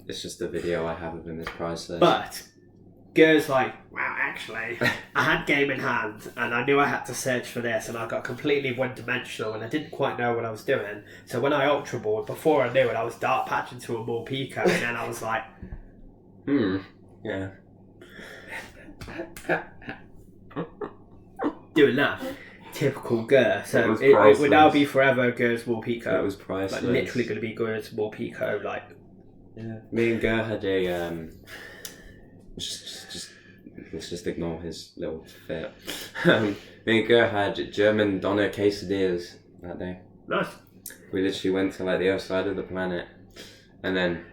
It's just a video I have of him as prize list. But Gur's like, wow, actually, I had game in hand and I knew I had to search for this and I got completely one-dimensional and I didn't quite know what I was doing. So when I Ultra Balled, before I knew it, I was Dart Patching to a Morpico and then I was like... Yeah. Doing that. Typical Gur. So it would now be forever Gur's Morpico. It was priceless. Like literally going to be Gur's Morpico. Like, yeah. Me and Gur had a let's just ignore his little fit. Me and Gur had German Doner quesadillas that day. Nice. We literally went to like the other side of the planet, and then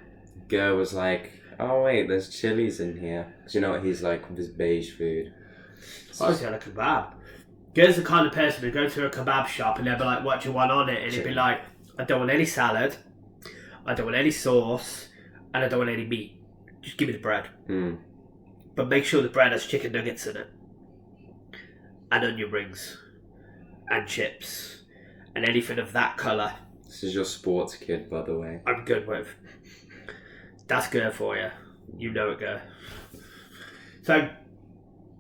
Gur was like, "Oh wait, there's chilies in here." Because you know what he's like with his beige food. So I was had a kebab. Gur's the kind of person who go to a kebab shop and they'll be like, "What do you want on it?" And he'd be like, I don't want any salad. I don't want any sauce, and I don't want any meat. Just give me the bread. But make sure the bread has chicken nuggets in it, and onion rings, and chips, and anything of that colour. This is your sports kid, by the way. I'm good with. That's good for you. You know it, girl. So,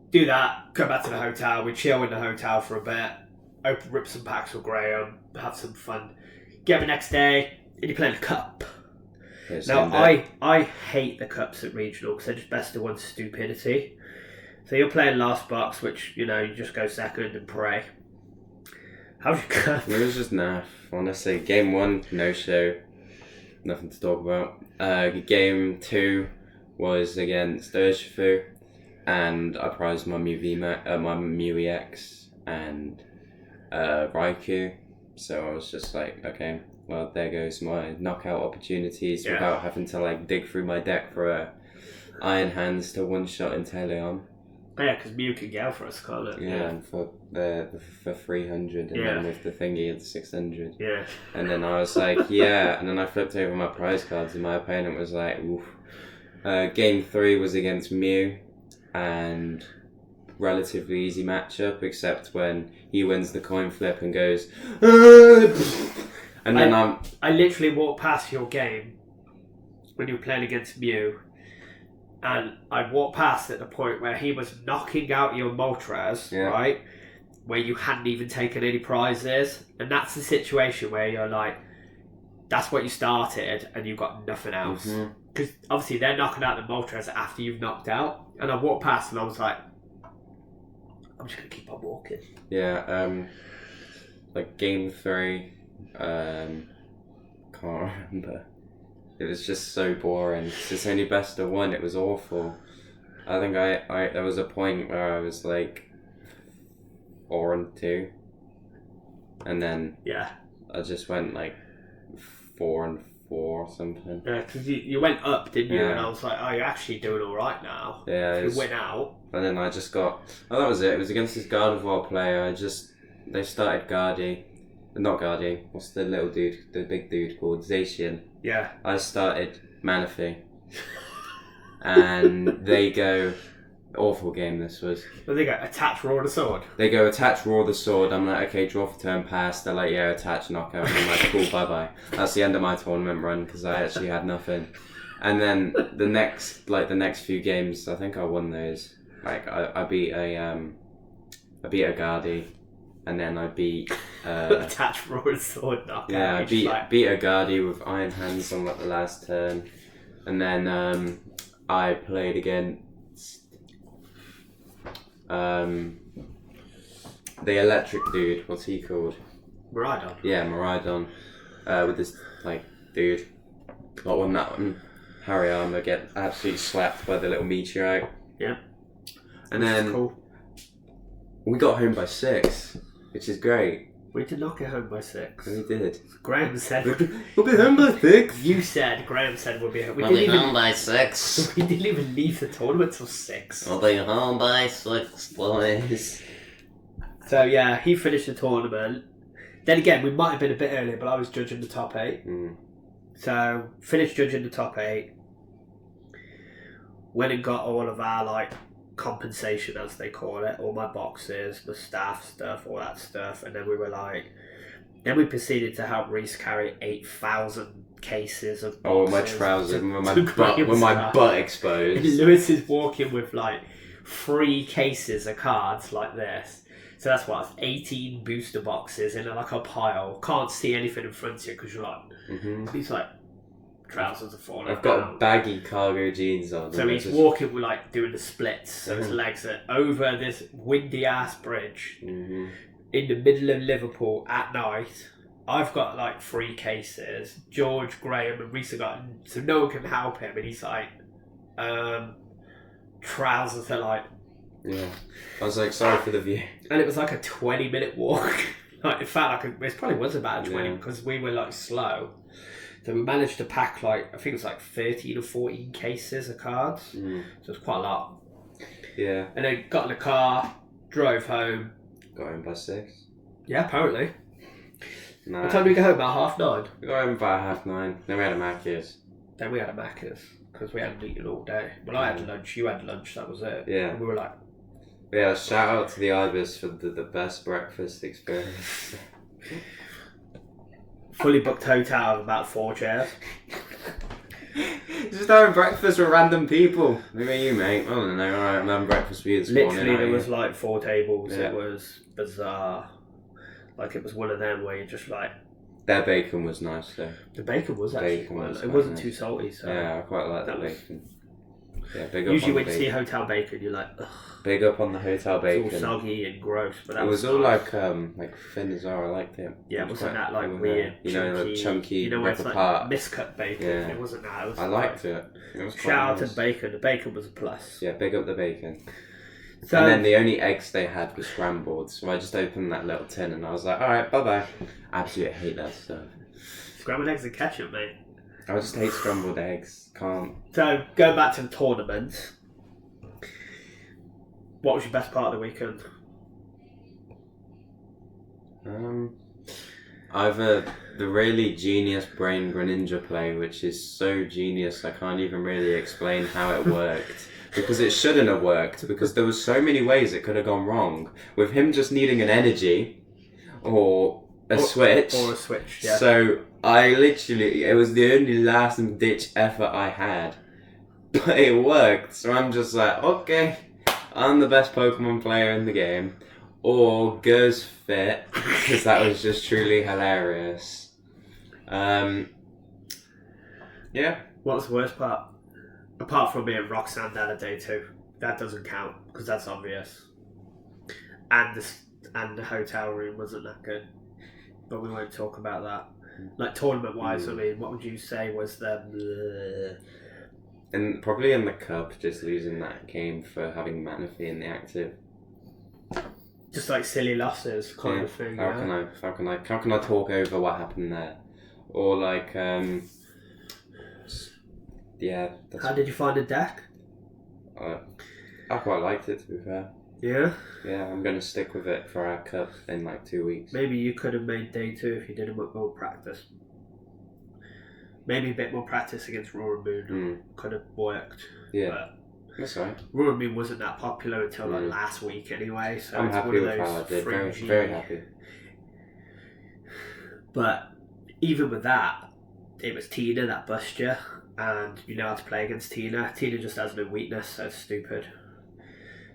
do that. Go back to the hotel. We chill in the hotel for a bit. Rip some packs with Graham. Have some fun. Get up the next day, and you play the cup. Now, I hate the cups at regional because they're just best of one stupidity. So you're playing last box, which, you just go second and pray. How's your cup? It was just naff, honestly. Game 1, no show. Nothing to talk about. Game 2 was against Urshifu, and I prized my Mew EX and Raikou. So I was just like, okay, well, there goes my knockout opportunities without having to dig through my deck for a Iron Hands to one-shot Inteleon. Yeah, because Mew can go for us, can't it? Yeah, and for 300, and then with the thingy, it's 600. Yeah. And then I was like, yeah, and then I flipped over my prize cards, and my opponent was like, oof. Game 3 was against Mew, and relatively easy matchup, except when he wins the coin flip and goes, and then I literally walked past your game when you were playing against Mew, and I walked past at the point where he was knocking out your Moltres, right? Where you hadn't even taken any prizes, and that's the situation where you're like, that's what you started, and you've got nothing else. Because obviously they're knocking out the Moltres after you've knocked out, and I walked past and I was like, I'm just gonna keep on walking. Yeah, game 3, can't remember. It was just so boring. It's only best of one. It was awful. I think there was a point where I was like 4-2, and then I just went 4-4 or something. Yeah, because you went up, didn't you? And I was like, oh, you're actually doing all right now. Yeah, you went out. And then I just got. Oh, that was it. It was against this Gardevoir player. They started Guardy. Not Guardy. What's the little dude? The big dude called Zacian. Yeah. I started Manaphy. And they go. Awful game this was. Well, they go attach, roar the sword. They go attach, roar the sword. I'm like, okay, draw for turn, pass. They're like, yeah, attach, knockout. And I'm like, cool, bye bye. That's the end of my tournament run because I actually had nothing. And then the next few games, I think I won those. I beat a Guardy, and then I beat attach, roar the sword, knockout. Yeah, I beat a Guardy with Iron Hands on the last turn, and then I played against the electric dude. What's he called? Miraidon. Yeah, Miraidon. With this dude. Got on that one. Hariyama get absolutely slapped by the little meteorite. Yeah. And then cool. We got home by 6, which is great. We did not get home by 6. We did. Graham said we'll be home by 6. You said Graham said we'll be home. We'll be home by 6. We didn't even leave the tournament till 6. We'll be home by 6, boys. So yeah, he finished the tournament. Then again, we might have been a bit earlier, but I was judging the top 8. So finished judging the top 8. Went and got all of our compensation, as they call it, all my boxes, the staff stuff, all that stuff, and then we proceeded to help Reese carry 8,000 cases of boxes. Oh, my trousers, with my butt exposed. Lewis is walking with 3 cases of cards like this. So that's 18 booster boxes in a pile. Can't see anything in front of you because you're he's trousers are falling I've got down. baggy cargo jeans on. So he's walking with doing the splits. So his legs are over this windy ass bridge in the middle of Liverpool at night. I've got 3 cases. George, Graham, and Reese got, so no one can help him. And he's trousers are Yeah. I was sorry for the view. And it was a 20-minute walk. It felt it probably was about 20 because we were slow. So we managed to pack I think it was 13 or 14 cases of cards. So it's quite a lot. Yeah. And then got in the car, drove home. Got home by 6. Yeah, apparently. No. What time did we go home? About 9:30? We got home about 9:30. Then we had a Macca's. Then we had a Macca's because we hadn't eaten all day. Well, I had lunch, you had lunch, that was it. Yeah. And we were like, Yeah, shout out to the Ibis for the best breakfast experience. fully booked hotel of about 4 chairs. Just having breakfast with random people. Look at you, mate. I don't know. Alright, I'm having breakfast with you this morning. Literally, there aren't was you? like 4 tables. Yeah. It was bizarre. Like, it was one of them where you're just like... Their bacon was nice, though. The bacon was actually Bacon quite... was It quite wasn't nice. too salty, so... Yeah, I quite like the That was- bacon. Yeah, big up Usually on when the you see bacon. hotel bacon, you're like, ugh, Big up on the hotel bacon. it's all soggy and gross. But that It was all nice. like thin as well. I liked it. Yeah, It was wasn't quite- that like weird, you know, chunky, the chunky, you know, where rip it's like apart. miscut bacon. Yeah. It wasn't that. It was I liked it. It was quite Shout out nice. to bacon. The bacon was a plus. Yeah, big up the bacon. So, And then the only eggs they had were scrambled, so I just opened that little tin and I was like, alright, bye bye. Absolutely hate that stuff. scrambled eggs and ketchup, mate. I just hate scrambled eggs. Can't. So going back to the tournament, what was your best part of the weekend? Either the really genius brain Greninja play, which is so genius I can't even really explain how it worked. Because it shouldn't have worked, because there was so many ways it could have gone wrong. With him just needing an energy, or a switch. Or a switch, yeah. So I literally, it was the only last ditch effort I had. But it worked, so I'm just like, okay, I'm the best Pokemon player in the game. Or goes fit, because that was just truly hilarious. Yeah. What's the worst part? Apart from being Roxanne down a day 2. That doesn't count, because that's obvious. And the hotel room wasn't that good. But we won't talk about that. Like, tournament-wise, I mean, what would you say was the... And probably in the cup, just losing that game for having Manaphy in the active. Just like silly losses kind Yeah. of thing. How can I talk over what happened there? Or like, yeah. How did you find the deck? I quite liked it, to be fair. Yeah? Yeah, I'm gonna stick with it for our cup in like 2 weeks. Maybe you could have made day 2 if you did a bit more practice. Maybe a bit more practice against Roaring Moon could have worked. Yeah, But that's right. Roaring Moon wasn't that popular until like Mm. last week anyway, so I'm it's happy one of with how I those did. Very, fringy... very happy. But even with that, it was Tina that bust you, and you know how to play against Tina. Tina just has no weakness, so it's stupid.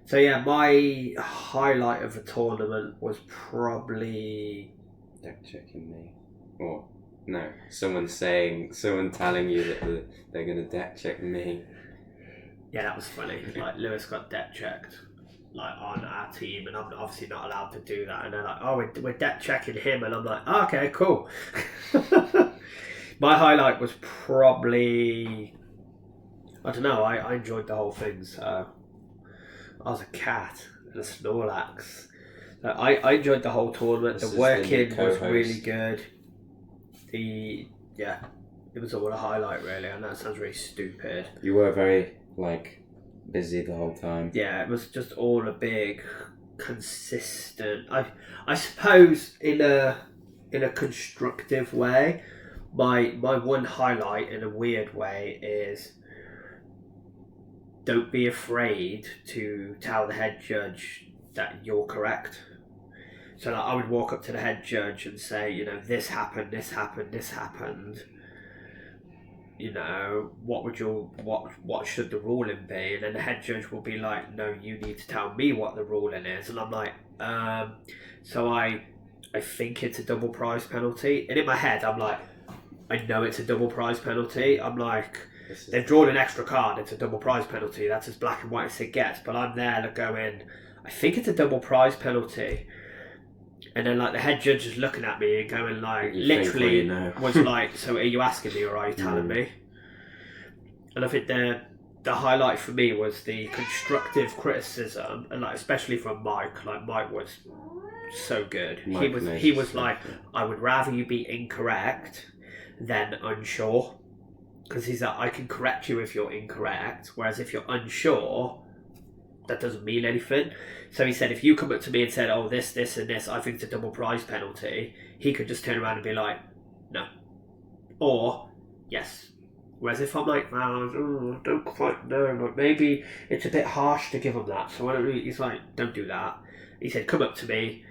So yeah, my highlight of the tournament was probably... Deck checking me. Or, no, someone telling you that they're gonna deck check me. Yeah, that was funny. Like, Lewis got deck checked, like, on our team, and I'm obviously not allowed to do that. And they're like, oh, we're deck checking him, and I'm like, oh, okay, cool. My highlight was probably... I don't know, I enjoyed the whole thing, so... I was a cat and a Snorlax. So I enjoyed the whole tournament. This The is working the new was co-host. really good. It was all a highlight, really. I know it sounds really stupid. You were very, like, busy the whole time. Yeah, it was just all a big, consistent. I suppose in a constructive way, my one highlight in a weird way is don't be afraid to tell the head judge that you're correct. So like, I would walk up to the head judge and say, you know, this happened, this happened, this happened. You know, what should the ruling be? And then the head judge will be like, no, you need to tell me what the ruling is. And I'm like, so I think it's a double prize penalty. And in my head, I'm like, I know it's a double prize penalty. I'm like, they've drawn an extra card, it's a double prize penalty. That's as black and white as it gets. But I'm there going, I think it's a double prize penalty. And then like the head judge is looking at me and going like, You think, well, literally you know. was like, so are you asking me or are you telling me? And I think the highlight for me was the constructive criticism, and like especially from Mike. Like Mike was so good. Mike He knows was like, I would rather you be incorrect than unsure. Because he's like, I can correct you if you're incorrect, whereas if you're unsure, that doesn't mean anything. So he said, if you come up to me and said, oh, this, and this, I think it's a double prize penalty, he could just turn around and be like, no. Or, yes. Whereas if I'm like, I don't quite know, but maybe it's a bit harsh to give him that. So he's like, don't do that. He said, come up to me,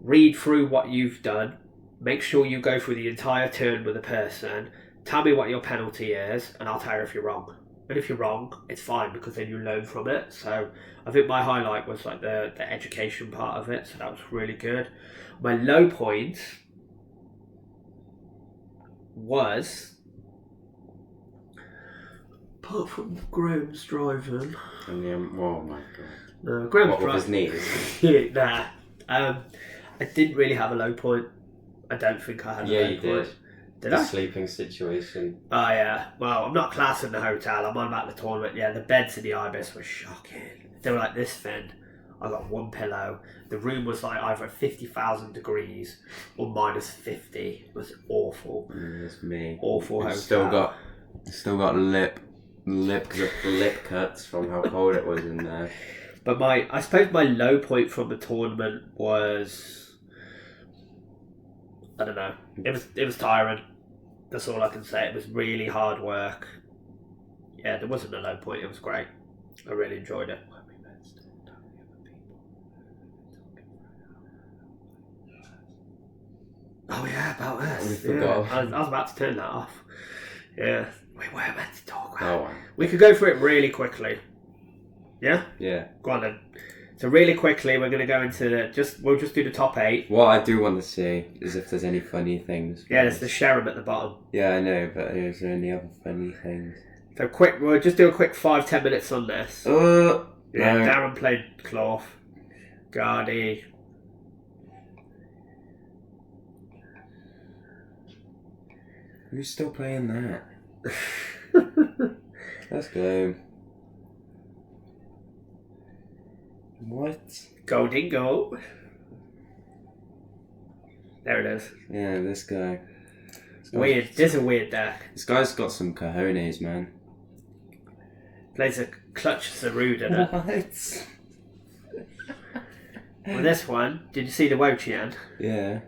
read through what you've done, make sure you go through the entire turn with a person, tell me what your penalty is, and I'll tell you if you're wrong. And if you're wrong, it's fine, because then you learn from it. So I think my highlight was like the education part of it, so that was really good. My low point was, apart from Graham's driving. And oh my god. No, Graham's What, with driving. his knees? Nah. I didn't really have a low point. I don't think I had a low Yeah, you point. did. Did The I? sleeping situation. Oh yeah. Well, I'm not classing the hotel. I'm on about the tournament. Yeah, the beds in the Ibis were shocking. They were like this thin. I got one pillow. The room was like either 50,000 degrees or minus 50. It was awful. It's me. Awful hotel. Still got lip cuts from how cold it was in there. But I suppose my low point from the tournament was, I don't know. It was tiring. That's all I can say. It was really hard work. Yeah, there wasn't a low point. It was great. I really enjoyed it. Oh yeah, about this. We forgot. I was about to turn that off. Yeah, we were meant to talk about. Oh, wow. We could go through it really quickly. Yeah? Yeah. Go on then. So really quickly, we're going to go into we'll just do the top 8. What I do want to see is if there's any funny things. Yeah, there's the Sherem at the bottom. Yeah, I know, but is there any other funny things? So we'll just do a quick 5-10 minutes on this. Yeah, No. Darren played Cloth. Gardy. Who's still playing that? Let's go. What? Go Dingo. There it is. Yeah, this guy. Weird. This is a weird deck. This guy's got some cojones, man. Plays a Clutch Sarud in it. What? Well, this one, did you see the Wochian? Yeah.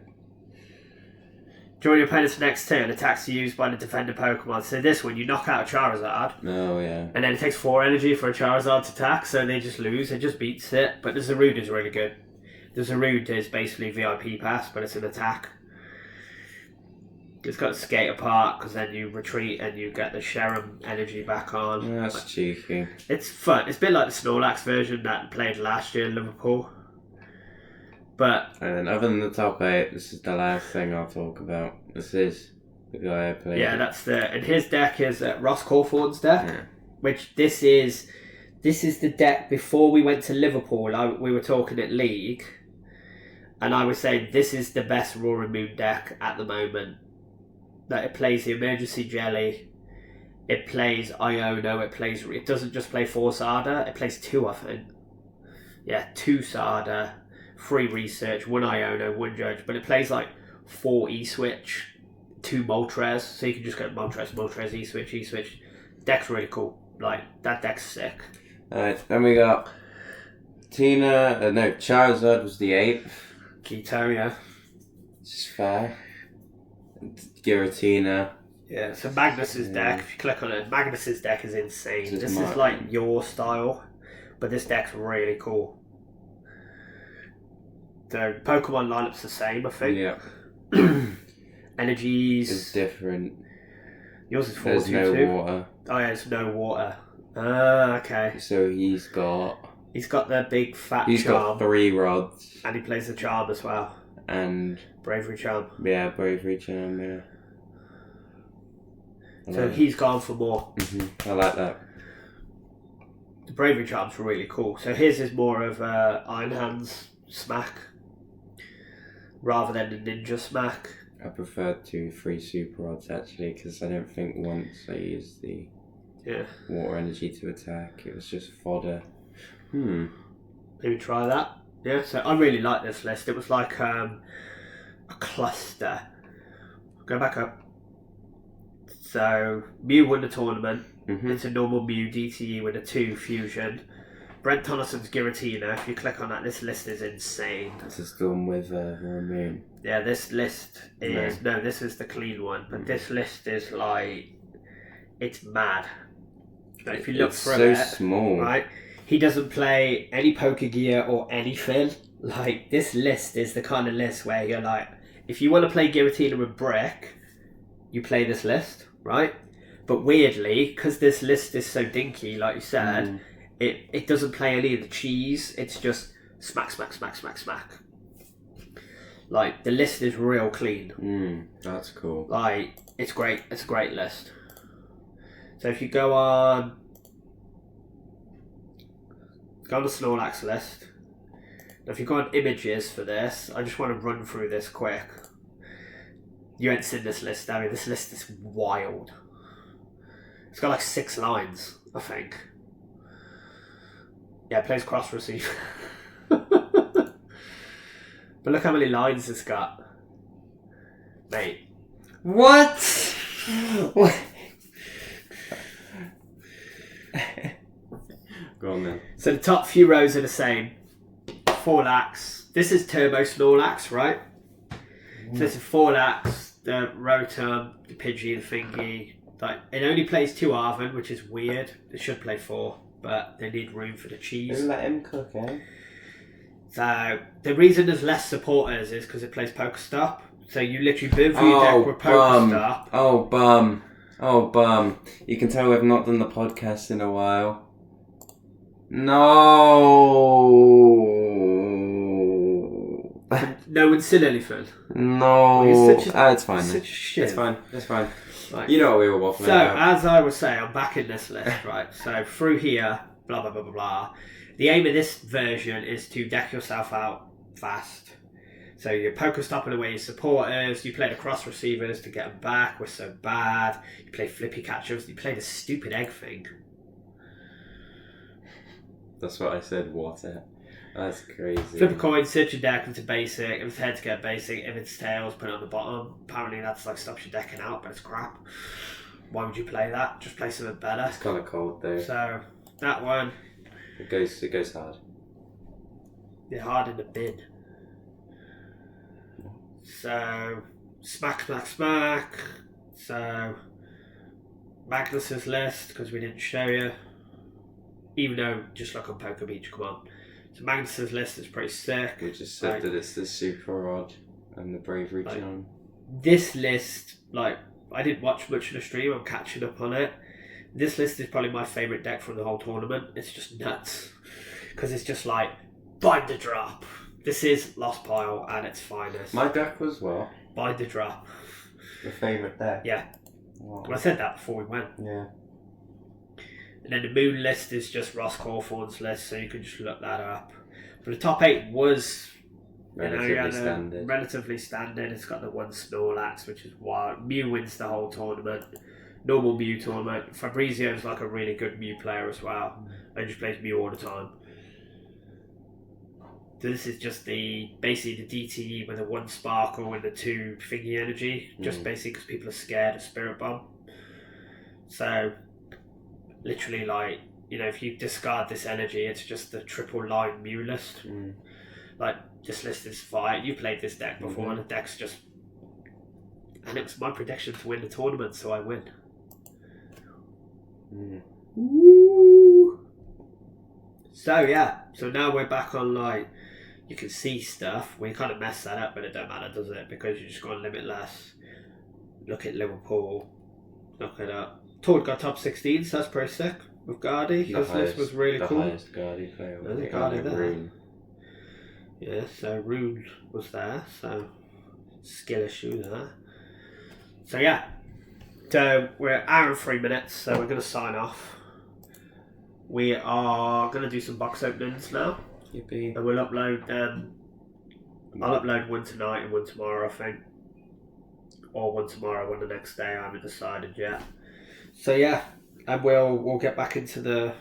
During your opponent's next turn, attacks are used by the defender Pokemon. So this one, you knock out a Charizard, Oh, yeah. and then it takes 4 energy for a Charizard to attack, so they just lose. It just beats it. But the Zarude is really good. The Zarude is basically VIP pass, but it's an attack. It's got to skate apart, because then you retreat and you get the Sherem energy back on. That's cheeky. It's fun. It's a bit like the Snorlax version that played last year in Liverpool. But And then other than the top 8, this is the last thing I'll talk about. This is the guy I played. yeah, and his deck is Ross Cawthorn's deck, Yeah. which this is the deck before we went to Liverpool. We were talking at League, and I was saying this is the best Roaring Moon deck at the moment. That it plays the Emergency Jelly, it plays Iono, it doesn't just play 4 Sada, it plays 2, I think. Yeah, 2 Sada, 3 Research, 1 Iono, 1 Judge, but it plays like 4 E-Switch, 2 Moltres, so you can just go Moltres, E-Switch, E-Switch. Deck's really cool. Like, that deck's sick. Alright, then we got Charizard was the 8th. Keto, yeah. Which is fair. Giratina. Yeah, so Magnus's deck, if you click on it, Magnus's deck is insane. This is This is like your style, but this deck's really cool. The Pokemon lineup's the same, I think. Yeah. Energies. It's different. Yours is There's 4-2-2. no water. Oh yeah, there's no water. Ah, okay. So he's got the big fat got charm. 3 rods. And he plays the charm as well. And Bravery charm. yeah, bravery charm, yeah. So he's gone for more. I like that. The bravery charm's really cool. So his is more of Iron Hands smack rather than the ninja smack. I prefer to 3 super rods actually, because I don't think once I used the water energy to attack, it was just fodder. Maybe try that. Yeah, so I really like this list. It was like a cluster. Go back up. So Mew won the tournament. It's a normal Mew DTE with a 2 fusion. Brent Tonnison's Giratina. If you click on that, this list is insane. This is the one with Ramon. Yeah, this list is no, this is the clean one, but this list is like it's mad. Like, if you look through it, small, right? He doesn't play any poker gear or anything. Like, this list is the kind of list where you're like, if you want to play Giratina with Brick, you play this list, right? But weirdly, because this list is so dinky, like you said, it doesn't play any of the cheese. It's just smack, smack, smack, smack, smack. Like, the list is real clean. That's cool. Like, it's great. It's a great list. So if you go on the Snorlax list. Now if you go on images for this, I just want to run through this quick. You ain't seen this list, have you? This list is wild. It's got like 6 lines, I think. Yeah, it plays cross receive. But look how many lines it's got. Mate. What? What? Go on then. So the top few rows are the same. Forlax. This is Turbo Snorlax, right? So this is Forlax, the Rotom, the Pidgey, the Thingy. Like, it only plays 2 Arven, which is weird. It should play 4, but they need room for the cheese. Don't let him cook, eh? So the reason there's less supporters is because it plays Pokestop. So you literally build for your deck with Pokestop. Oh, bum. Oh, bum. You can tell we've not done the podcast in a while. No. No one's seen anything. No. It's fine. Such a shit. It's fine. It's fine. Right. You know what we were waffling So, about. as I was saying, I'm back in this list, right? So, through here, blah, blah, blah, blah, blah. The aim of this version is to deck yourself out fast. So, you're Pokestopping away your supporters, you play the cross receivers to get them back, we're so bad. You play flippy catchers, you play the stupid egg thing. That's what I said, water. That's crazy. Flip a coin, search your deck into basic. If it's heads, get basic. If it's tails, put it on the bottom. Apparently that's like stops your decking out, but it's crap. Why would you play that? Just play something better. It's kind of cold though. So, that one. It goes hard. They're hard in the bin. So, smack, smack, smack. So, Magnus's list, because we didn't show you. Even though, just like on Poker Beach, come on. So Magnus's list is pretty sick. We just said that it's the super rod and the bravery charm. This list, like, I didn't watch much of the stream, I'm catching up on it. This list is probably my favourite deck from the whole tournament. It's just nuts. Because it's just like, bind the drop. This is Lost Pile at its finest. My deck was well. Bind the drop. Your favourite deck? Yeah. Wow. Well, I said that before we went. Yeah. And then the moon list is just Ross Cawthorn's list, so you can just look that up. But the top 8 was relatively standard. It's got the one Snorlax, which is wild. Mew wins the whole tournament. Normal Mew tournament. Fabrizio's like a really good Mew player as well. And just plays Mew all the time. So this is just basically the DTE with the 1 Sparkle and the 2 Thingy Energy. Just basically because people are scared of Spirit Bomb. So, literally, like, you know, if you discard this energy, it's just the triple line Mew list. Like, this list is fire. You played this deck before, and the deck's just. And it was my prediction to win the tournament, so I win. Woo! So, yeah. So now we're back on, like, you can see stuff. We kind of messed that up, but it don't matter, does it? Because you just go on Limitless. Look at Liverpool. Look it up. Todd got top 16, so that's pretty sick. With Gardy, his list was really cool. The highest Gardy player. There's a Gardy there. Yeah, so Rune was there, so skill issue there. So yeah, so we're an hour and 3 minutes, so we're going to sign off. We are going to do some box openings now. Yippee. And we'll upload them. I'll upload one tonight and one tomorrow, I think. Or one tomorrow, one the next day, I haven't decided yet. So yeah, and we'll get back into the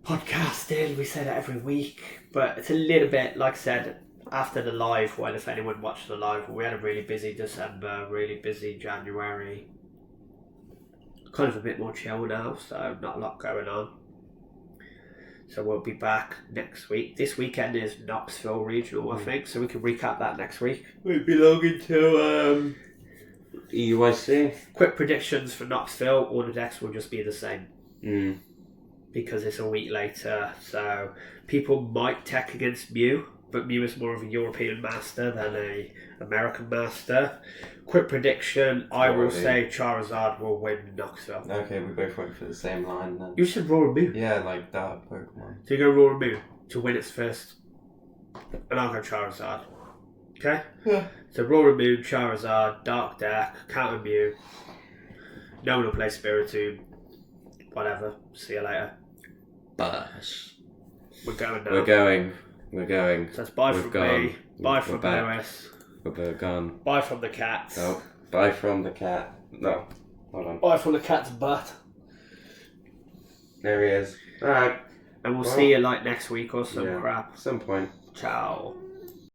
podcasting. We say that every week, but it's a little bit, like I said, after the live one, if anyone watched the live, we had a really busy December, really busy January. Kind of a bit more chill now, so not a lot going on. So we'll be back next week. This weekend is Knoxville Regional, I think, so we can recap that next week. We'll be logging to EUIC. Quick predictions for Knoxville. Order decks will just be the same. Mm. Because it's a week later, so people might tech against Mew, but Mew is more of a European master than a American master. Quick prediction, I will say Charizard will win Knoxville. Okay, we both went for the same line then. You said Roaring Mew. Yeah, like dark Pokemon. So you go Roaring Mew to win its first, and I'll go Charizard. Okay? Yeah. So Roaring Mew, Charizard, Dark Deck, Counter Mew. No one will play Spiritomb. Whatever. See you later. Bush. We're going now. We're going. So that's bye We've from gone. me. Bye We're from back. playerz. We're gone. Bye from the cats. No. Bye from the cat. No. Hold on. Bye from the cat's butt. There he is. Alright. And we'll Well, see you like next week or some yeah. crap. At some point. Ciao.